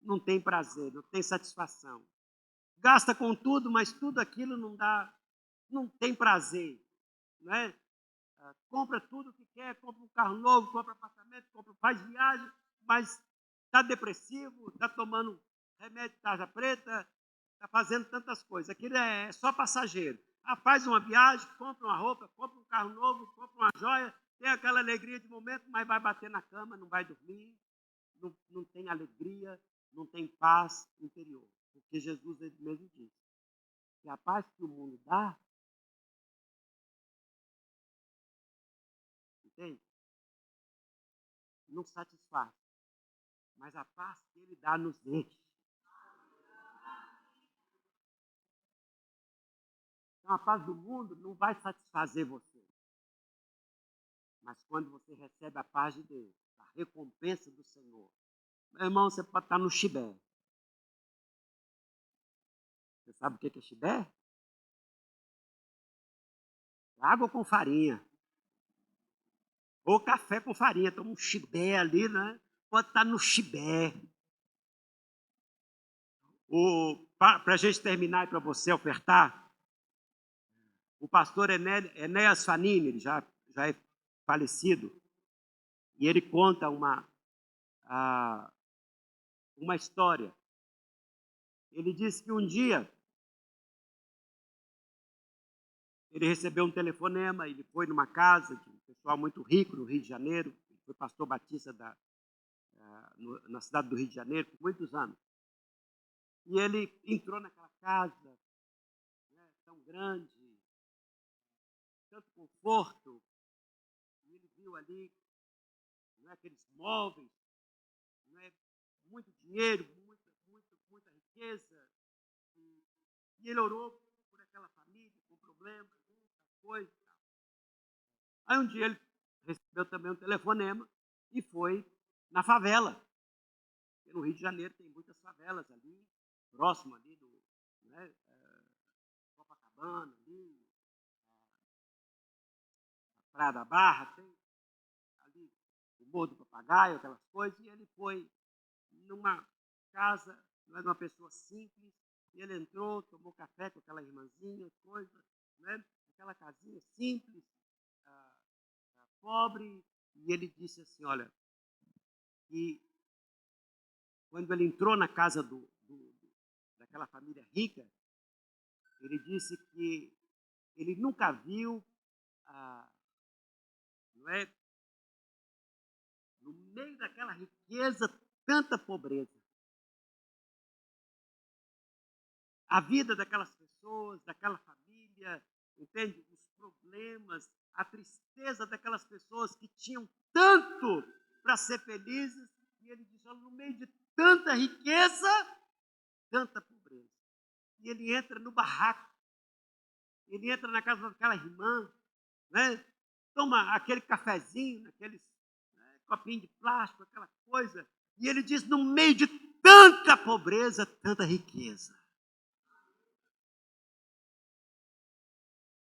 Não tem prazer, não tem satisfação. Gasta com tudo, mas tudo aquilo não dá, não tem prazer, não é? Compra tudo o que quer, compra um carro novo, compra apartamento, faz viagem, mas está depressivo, está tomando remédio de tarja preta, está fazendo tantas coisas. Aquilo é só passageiro. Faz uma viagem, compra uma roupa, compra um carro novo, compra uma joia, tem aquela alegria de momento, mas vai bater na cama, não vai dormir, não tem alegria, não tem paz interior. Porque Jesus ele mesmo disse que a paz que o mundo dá, entende? Não satisfaz. Mas a paz que ele dá nos enche. Então a paz do mundo não vai satisfazer você. Mas quando você recebe a paz de Deus, a recompensa do Senhor, meu irmão, você pode estar no chibé. Você sabe o que é chibé? Água com farinha. Ou café com farinha. Toma um chibé ali, né? Pode estar no chibé. Para a gente terminar e para você ofertar, o pastor Enéas Fanini, ele já é falecido, e ele conta uma história. Ele disse que um dia ele recebeu um telefonema, ele foi numa casa de um pessoal muito rico no Rio de Janeiro, ele foi pastor batista na cidade do Rio de Janeiro por muitos anos. E ele entrou naquela casa, né, tão grande, tanto conforto, e ele viu ali, não é, aqueles móveis, não é, muito dinheiro, muita riqueza. E ele orou por aquela família, com problemas, coisas. Aí um dia ele recebeu também um telefonema e foi na favela. No Rio de Janeiro tem muitas favelas ali, próximo ali do, né, Copacabana, ali, a Praia da Barra, tem ali o Morro do Papagaio, aquelas coisas, e ele foi numa casa, não é de uma pessoa simples, e ele entrou, tomou café com aquela irmãzinha, coisa, né, aquela casinha simples, pobre, e ele disse assim, olha, que quando ele entrou na casa daquela família rica, ele disse que ele nunca viu, não é, no meio daquela riqueza, tanta pobreza. A vida daquelas pessoas, daquela família, entende? Os problemas, a tristeza daquelas pessoas que tinham tanto para ser felizes, e ele diz: olha, no meio de tanta riqueza, tanta pobreza. E ele entra no barraco, ele entra na casa daquela irmã, né? Toma aquele cafezinho, aqueles copinho de plástico, aquela coisa, e ele diz: no meio de tanta pobreza, tanta riqueza.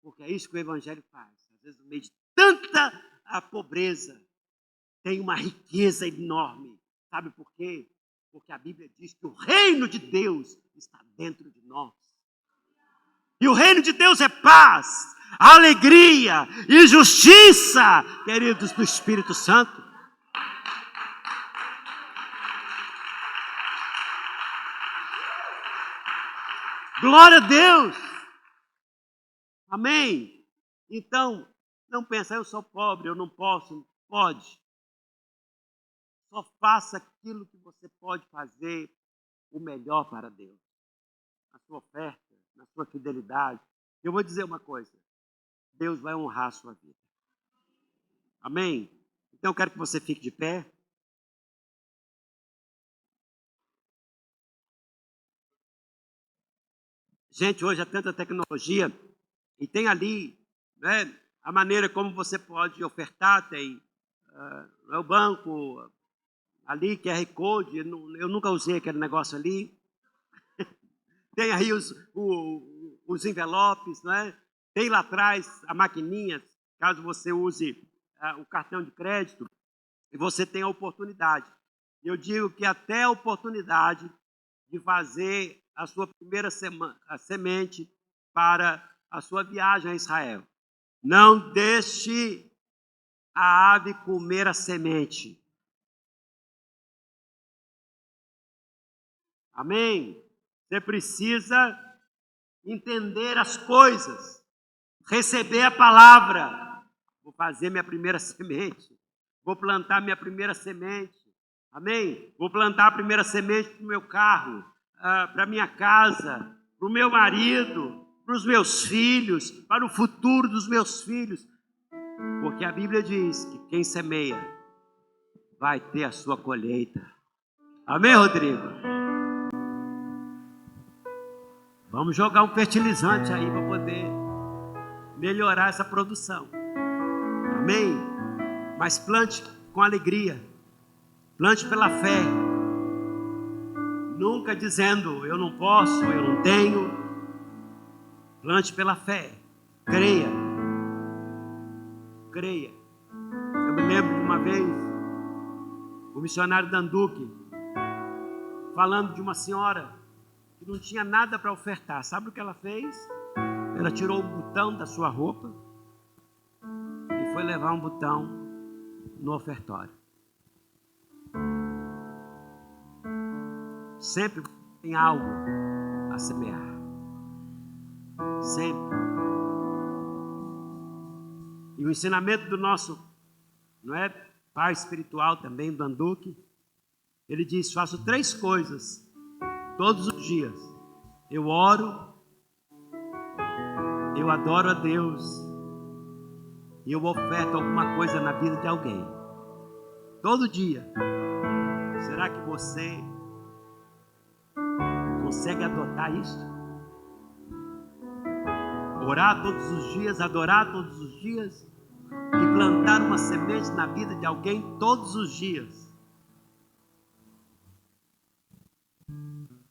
Porque é isso que o Evangelho faz. Às vezes, no meio de tanta pobreza, tem uma riqueza enorme. Sabe por quê? Porque a Bíblia diz que o reino de Deus está dentro de nós. E o reino de Deus é paz, alegria e justiça, queridos do Espírito Santo. Glória a Deus. Amém? Então, não pensa: eu sou pobre, eu não posso. Pode. Só faça aquilo que você pode fazer o melhor para Deus. Na sua oferta, na sua fidelidade. Eu vou dizer uma coisa: Deus vai honrar a sua vida. Amém? Então eu quero que você fique de pé. Gente, hoje há tanta tecnologia e tem ali, né, a maneira como você pode ofertar. Tem o banco, ali QR Code, eu nunca usei aquele negócio ali. Tem aí os envelopes, não é? Tem lá atrás a maquininha, caso você use o cartão de crédito, e você tem a oportunidade. Eu digo que até a oportunidade de fazer a sua primeira semente para a sua viagem a Israel. Não deixe a ave comer a semente. Amém? Você precisa entender as coisas, receber a palavra. Vou fazer minha primeira semente. Vou plantar minha primeira semente. Amém? Vou plantar a primeira semente para o meu carro, para a minha casa, para o meu marido, para os meus filhos, para o futuro dos meus filhos. Porque a Bíblia diz que quem semeia vai ter a sua colheita. Amém, Rodrigo? Vamos jogar um fertilizante aí para poder melhorar essa produção. Amém? Mas plante com alegria. Plante pela fé. Nunca dizendo: eu não posso, eu não tenho. Plante pela fé. Creia. Creia. Eu me lembro de uma vez, o missionário Danduque, falando de uma senhora que não tinha nada para ofertar. Sabe o que ela fez? Ela tirou um botão da sua roupa e foi levar um botão no ofertório. Sempre tem algo a semear. Sempre. E o ensinamento do nosso, não é, pai espiritual também, do Anduque, ele diz: faço 3 coisas todos os dias. Eu oro, eu adoro a Deus e eu oferto alguma coisa na vida de alguém. Todo dia. Será que você consegue adotar isso? Orar todos os dias, adorar todos os dias e plantar uma semente na vida de alguém todos os dias.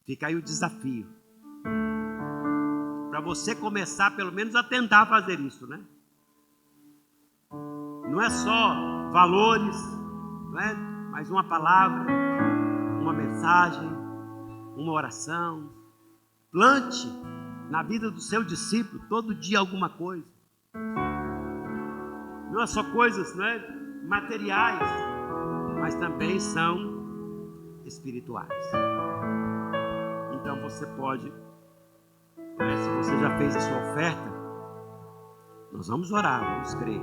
Fica aí o desafio para você começar pelo menos a tentar fazer isso, né? Não é só valores, não é? Mas uma palavra, uma mensagem, uma oração. Plante na vida do seu discípulo todo dia alguma coisa. Não é só coisas, não é, materiais, mas também são espirituais. Então você pode, se você já fez a sua oferta, nós vamos orar, vamos crer,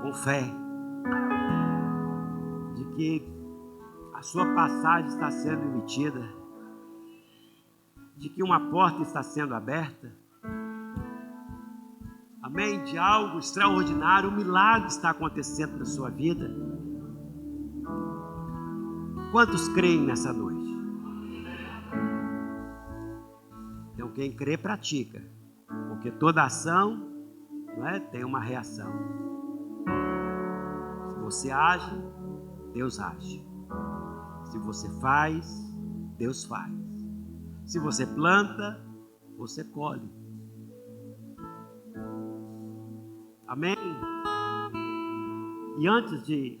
com fé, de que a sua passagem está sendo emitida, de que uma porta está sendo aberta, amém, de algo extraordinário, um milagre está acontecendo na sua vida. Quantos creem nessa noite? Então quem crê pratica, porque toda ação, não é, tem uma reação. Se você age, Deus age. Se você faz, Deus faz. Se você planta, você colhe. Amém? E antes de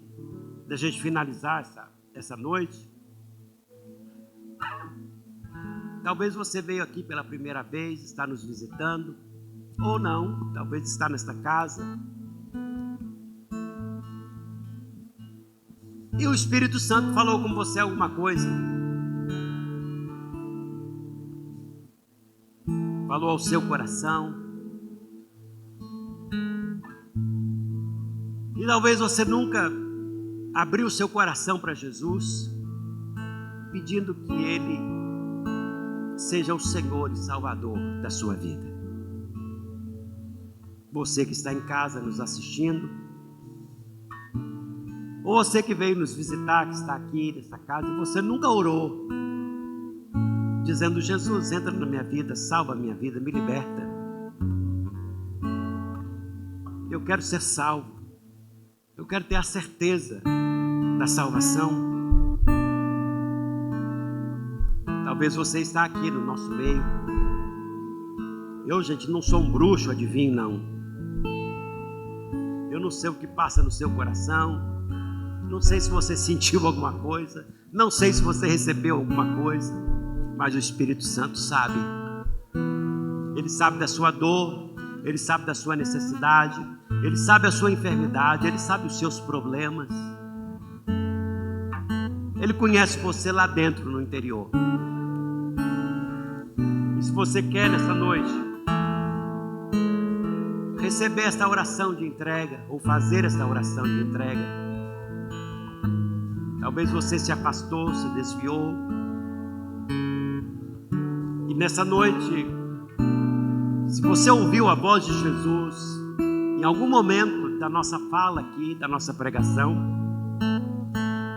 a gente finalizar essa noite, talvez você veio aqui pela primeira vez, está nos visitando, ou não, talvez está nesta casa, e o Espírito Santo falou com você alguma coisa, falou ao seu coração, e talvez você nunca abriu o seu coração para Jesus, pedindo que Ele seja o Senhor e Salvador da sua vida. Você que está em casa nos assistindo, ou você que veio nos visitar, que está aqui nessa casa, e você nunca orou, dizendo: Jesus, entra na minha vida, salva a minha vida, me liberta. Eu quero ser salvo. Eu quero ter a certeza da salvação. Talvez você está aqui no nosso meio. Eu, gente, não sou um bruxo, adivinho, não. Eu não sei o que passa no seu coração. Não sei se você sentiu alguma coisa. Não sei se você recebeu alguma coisa. Mas o Espírito Santo sabe. Ele sabe da sua dor. Ele sabe da sua necessidade. Ele sabe a sua enfermidade. Ele sabe os seus problemas. Ele conhece você lá dentro, no interior. E se você quer nessa noite receber esta oração de entrega, ou fazer esta oração de entrega, talvez você se afastou, se desviou, e nessa noite, se você ouviu a voz de Jesus em algum momento da nossa fala aqui, da nossa pregação,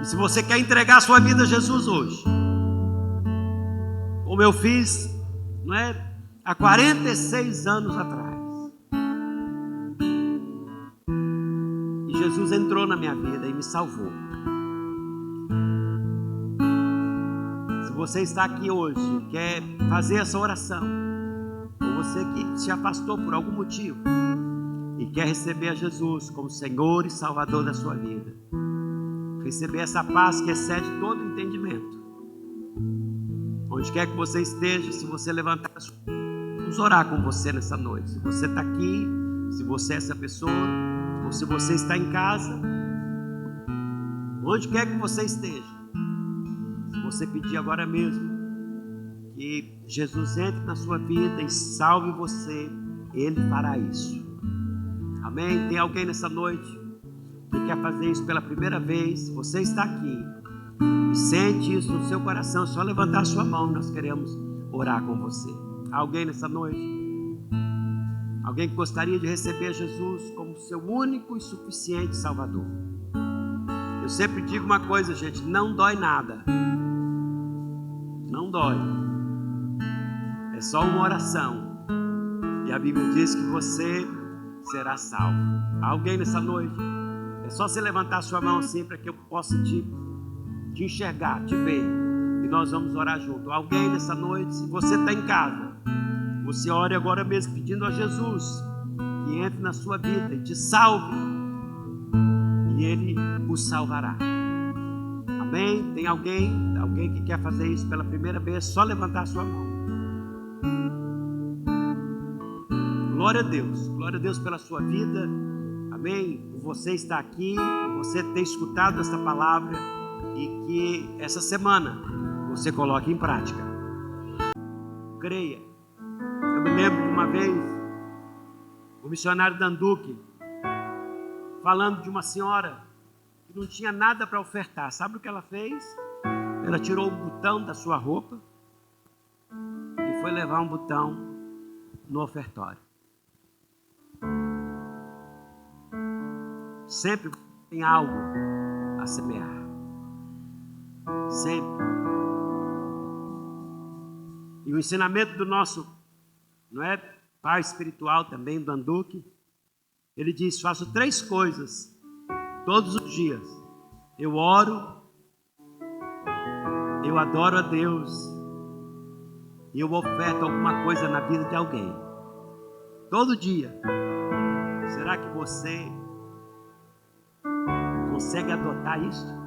e se você quer entregar a sua vida a Jesus hoje, como eu fiz, não é, há 46 anos atrás, e Jesus entrou na minha vida e me salvou. Se você está aqui hoje e quer fazer essa oração, ou você que se afastou por algum motivo e quer receber a Jesus como Senhor e Salvador da sua vida, receber essa paz que excede todo entendimento, onde quer que você esteja, se você levantar, vamos orar com você nessa noite. Se você está aqui, se você é essa pessoa, ou se você está em casa, onde quer que você esteja, se você pedir agora mesmo que Jesus entre na sua vida e salve você, Ele fará isso. Amém? Tem alguém nessa noite que quer fazer isso pela primeira vez? Você está aqui e sente isso no seu coração, é só levantar a sua mão, nós queremos orar com você. Alguém nessa noite? Alguém que gostaria de receber Jesus como seu único e suficiente Salvador? Eu sempre digo uma coisa, gente, não dói nada. Não dói. É só uma oração. E a Bíblia diz que você será salvo. Alguém nessa noite? É só você levantar a sua mão assim para que eu possa te enxergar, te ver. E nós vamos orar junto. Alguém nessa noite, se você está em casa, você ore agora mesmo pedindo a Jesus que entre na sua vida e te salve. E Ele o salvará. Amém? Tem alguém que quer fazer isso pela primeira vez? Só levantar a sua mão. Glória a Deus pela sua vida. Amém? Por você estar aqui, por você ter escutado esta palavra e que essa semana você coloque em prática. Creia. Eu me lembro de uma vez o missionário Danduque falando de uma senhora que não tinha nada para ofertar. Sabe o que ela fez? Ela tirou um botão da sua roupa e foi levar um botão no ofertório. Sempre tem algo a semear. Sempre. E o ensinamento do nosso, não é, pai espiritual também, do Anduque, ele diz: faço 3 coisas todos os dias. Eu oro, eu adoro a Deus e eu oferto alguma coisa na vida de alguém. Todo dia. Será que você consegue adotar isso?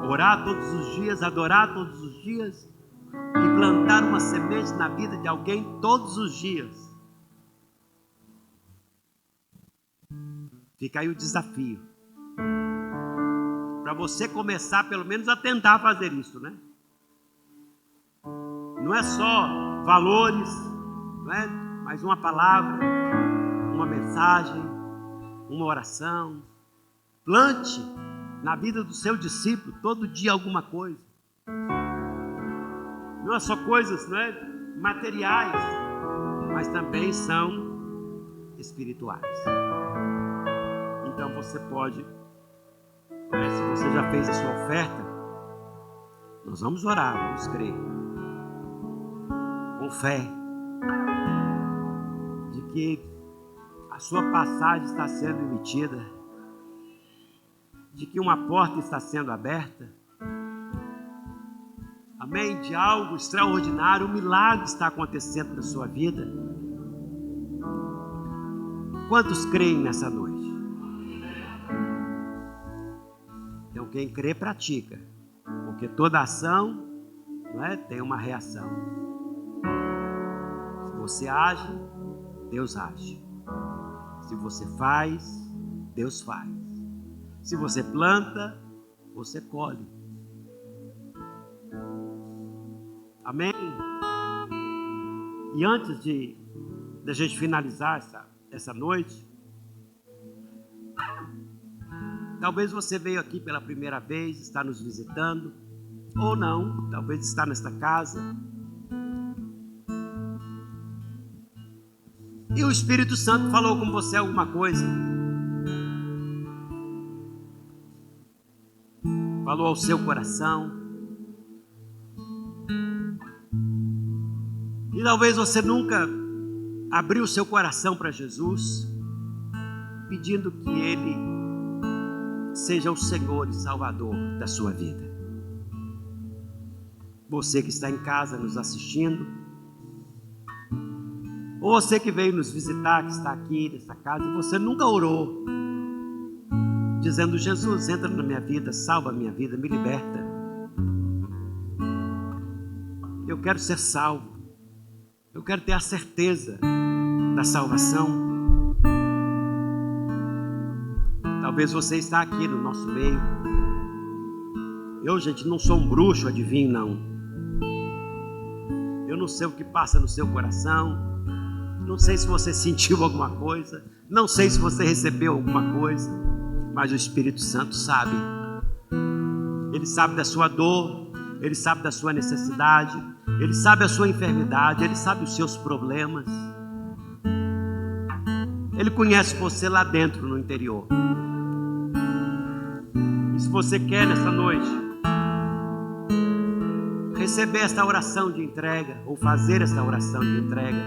Orar todos os dias, adorar todos os dias e plantar uma semente na vida de alguém todos os dias. Fica aí o desafio para você começar pelo menos a tentar fazer isso, né? Não é só valores, não é? Mas uma palavra, uma mensagem, uma oração. Plante na vida do seu discípulo todo dia alguma coisa. Não é só coisas, não é, materiais, mas também são espirituais. Então você pode, se você já fez a sua oferta, nós vamos orar, vamos crer, com fé, de que a sua passagem está sendo emitida, de que uma porta está sendo aberta, amém? De algo extraordinário, um milagre está acontecendo na sua vida. Quantos creem nessa noite? Então quem crê pratica, porque toda ação, não é, tem uma reação. Se você age, Deus age. Se você faz, Deus faz. Se você planta, você colhe. Amém? E antes de a gente finalizar essa noite, talvez você veio aqui pela primeira vez, está nos visitando, ou não, talvez está nesta casa, e o Espírito Santo falou com você alguma coisa, falou ao seu coração, e talvez você nunca abriu o seu coração para Jesus, pedindo que Ele seja o Senhor e Salvador da sua vida. Você que está em casa nos assistindo, ou você que veio nos visitar, que está aqui nessa casa, e você nunca orou, dizendo: Jesus, entra na minha vida, salva a minha vida, me liberta. Eu quero ser salvo. Eu quero ter a certeza da salvação. Talvez você está aqui no nosso meio. Eu, gente, não sou um bruxo, adivinho, não. Eu não sei o que passa no seu coração. Não sei se você sentiu alguma coisa. Não sei se você recebeu alguma coisa. Mas o Espírito Santo sabe. Ele sabe da sua dor. Ele sabe da sua necessidade. Ele sabe a sua enfermidade. Ele sabe os seus problemas. Ele conhece você lá dentro, no interior. E se você quer nessa noite receber esta oração de entrega, ou fazer esta oração de entrega,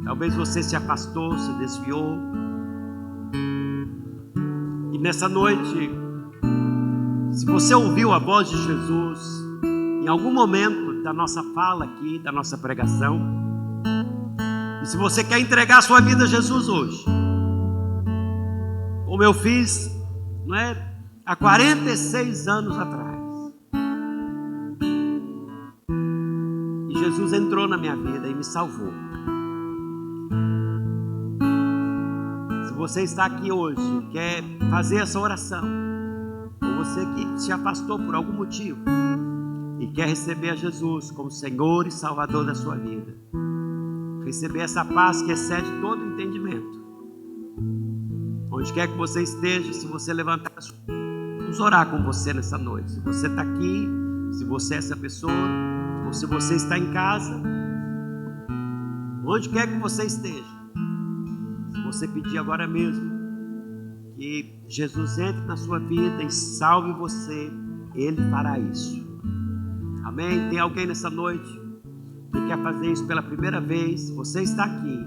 talvez você se afastou, se desviou, e nessa noite, se você ouviu a voz de Jesus em algum momento da nossa fala aqui, da nossa pregação, e se você quer entregar a sua vida a Jesus hoje, como eu fiz, não é, há 46 anos atrás, e Jesus entrou na minha vida e me salvou. Se você está aqui hoje e quer fazer essa oração, ou você que se afastou por algum motivo e quer receber a Jesus como Senhor e Salvador da sua vida, receber essa paz que excede todo entendimento, onde quer que você esteja, se você levantar, vamos orar com você nessa noite. Se você está aqui, se você é essa pessoa, ou se você está em casa, onde quer que você esteja, se você pedir agora mesmo que Jesus entre na sua vida e salve você, Ele fará isso. Amém? Tem alguém nessa noite que quer fazer isso pela primeira vez? Você está aqui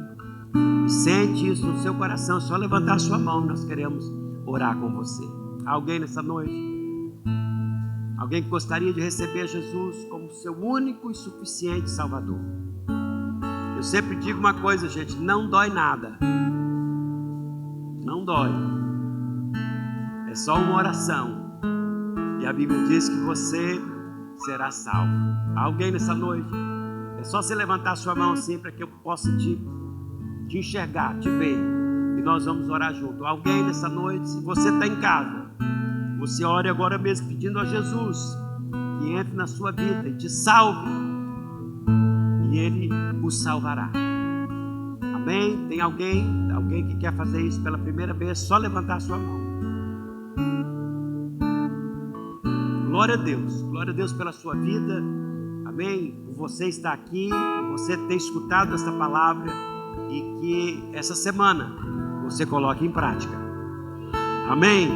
e sente isso no seu coração, é só levantar a sua mão, nós queremos orar com você. Alguém nessa noite? Alguém que gostaria de receber Jesus como seu único e suficiente Salvador? Eu sempre digo uma coisa, gente, não dói nada. Não dói. É só uma oração. E a Bíblia diz que você será salvo. Alguém nessa noite? É só você levantar a sua mão assim para que eu possa te enxergar, te ver. E nós vamos orar junto. Alguém nessa noite, se você está em casa, você ore agora mesmo pedindo a Jesus que entre na sua vida e te salve. E Ele o salvará. Amém? Tem alguém que quer fazer isso pela primeira vez? Só levantar a sua mão. Glória a Deus pela sua vida. Amém? Por você estar aqui, por você ter escutado esta palavra e que essa semana você coloque em prática. Amém?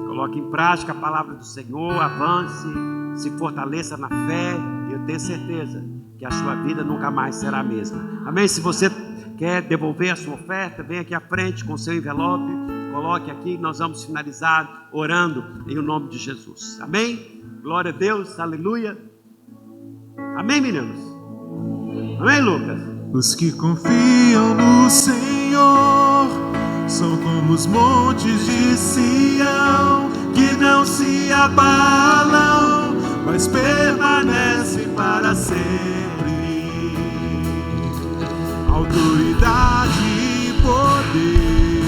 Coloque em prática a palavra do Senhor, avance, se fortaleça na fé e eu tenho certeza que a sua vida nunca mais será a mesma. Amém? Se você quer devolver a sua oferta, vem aqui à frente com o seu envelope, coloque aqui, nós vamos finalizar orando em o nome de Jesus. Amém? Glória a Deus, aleluia. Amém, meninos? Amém, Lucas? Os que confiam no Senhor são como os montes de Sião, que não se abalam, mas permanecem para sempre. Autoridade e poder,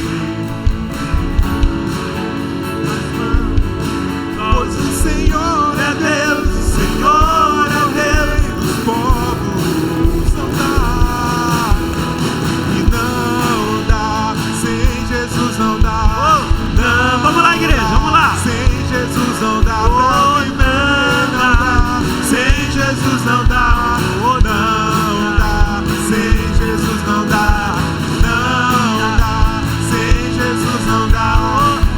pois o Senhor é Deus, o Senhor é o Rei dos povos. Não dá, e não dá, sem Jesus não dá. Não, vamos lá, igreja, vamos lá. Sem Jesus não dá pra viver, não dá. Sem Jesus não dá, não dá. Sem Jesus não dá, não dá. Sem Jesus não dá,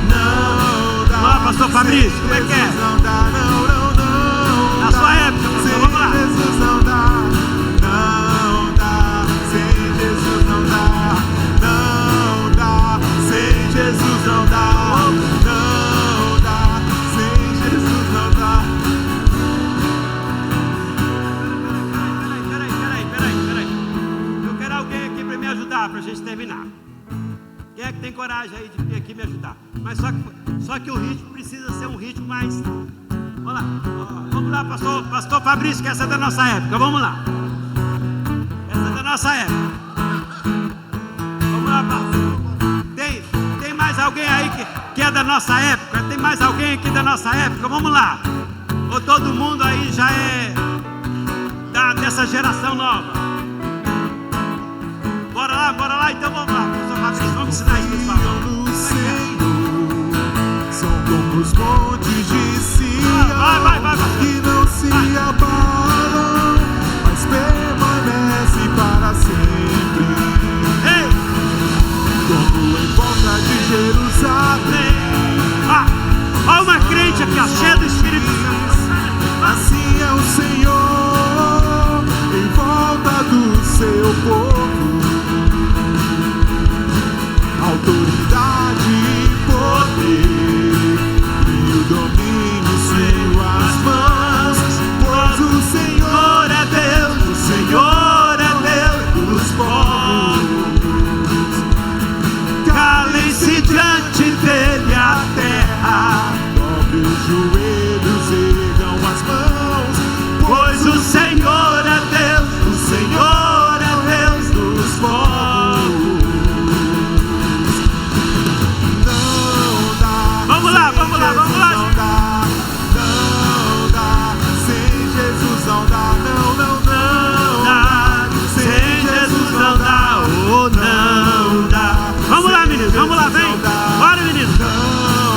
não dá. Olá, pastor Fabrício, como é que é? Não dá, não na sua época, pastor, vamos lá. Sem Jesus não dá, não dá. Sem Jesus não dá, não dá. Sem Jesus não dá, não dá. Sem Jesus não dá. Peraí. Eu quero alguém aqui para me ajudar, para a gente terminar. Quem é que tem coragem aí de vir aqui me ajudar? Mas só que o ritmo precisa ser um ritmo mais... Vamos lá, pastor Fabrício, que essa é da nossa época. Vamos lá. Essa é da nossa época. Vamos lá, pastor. Tem mais alguém aí que é da nossa época? Tem mais alguém aqui da nossa época? Vamos lá. Ou todo mundo aí já é dessa geração nova? Bora lá, então vamos lá, pastor Fabrício. Vamos ensinar isso, pessoal. No Senhor são como os montes de Sião, Vai. que não se abalam, mas permanecem para sempre. Ei! Como em volta de Jerusalém. Olha uma crente aqui, cheia do Espírito Santo. Assim é o Senhor em volta do seu povo. Autoridade e poder, e o domínio em suas mãos. Pois o Senhor é Deus, o Senhor é Deus dos povos. Calem-se diante dele a terra, dobre os joelhos, ergam as mãos. Pois o Senhor é Deus, o Senhor é Deus dos povos. Vamos lá. Não dá, sem Jesus não dá, não dá. Sem Jesus não dá, não dá. Vamos lá, meninos, vem. Bora, meninos.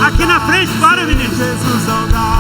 Aqui na frente, bora, meninos. Jesus não dá.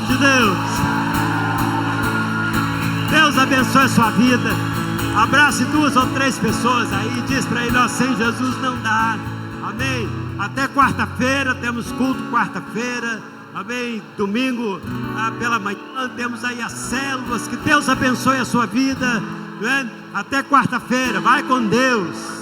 de Deus. Deus abençoe a sua vida. Abrace 2 ou 3 pessoas aí. Diz para ele: ó, sem Jesus não dá. Amém. Até quarta-feira, temos culto quarta-feira. Amém. Domingo pela manhã temos aí as células. Que Deus abençoe a sua vida, né? Até quarta-feira. Vai com Deus.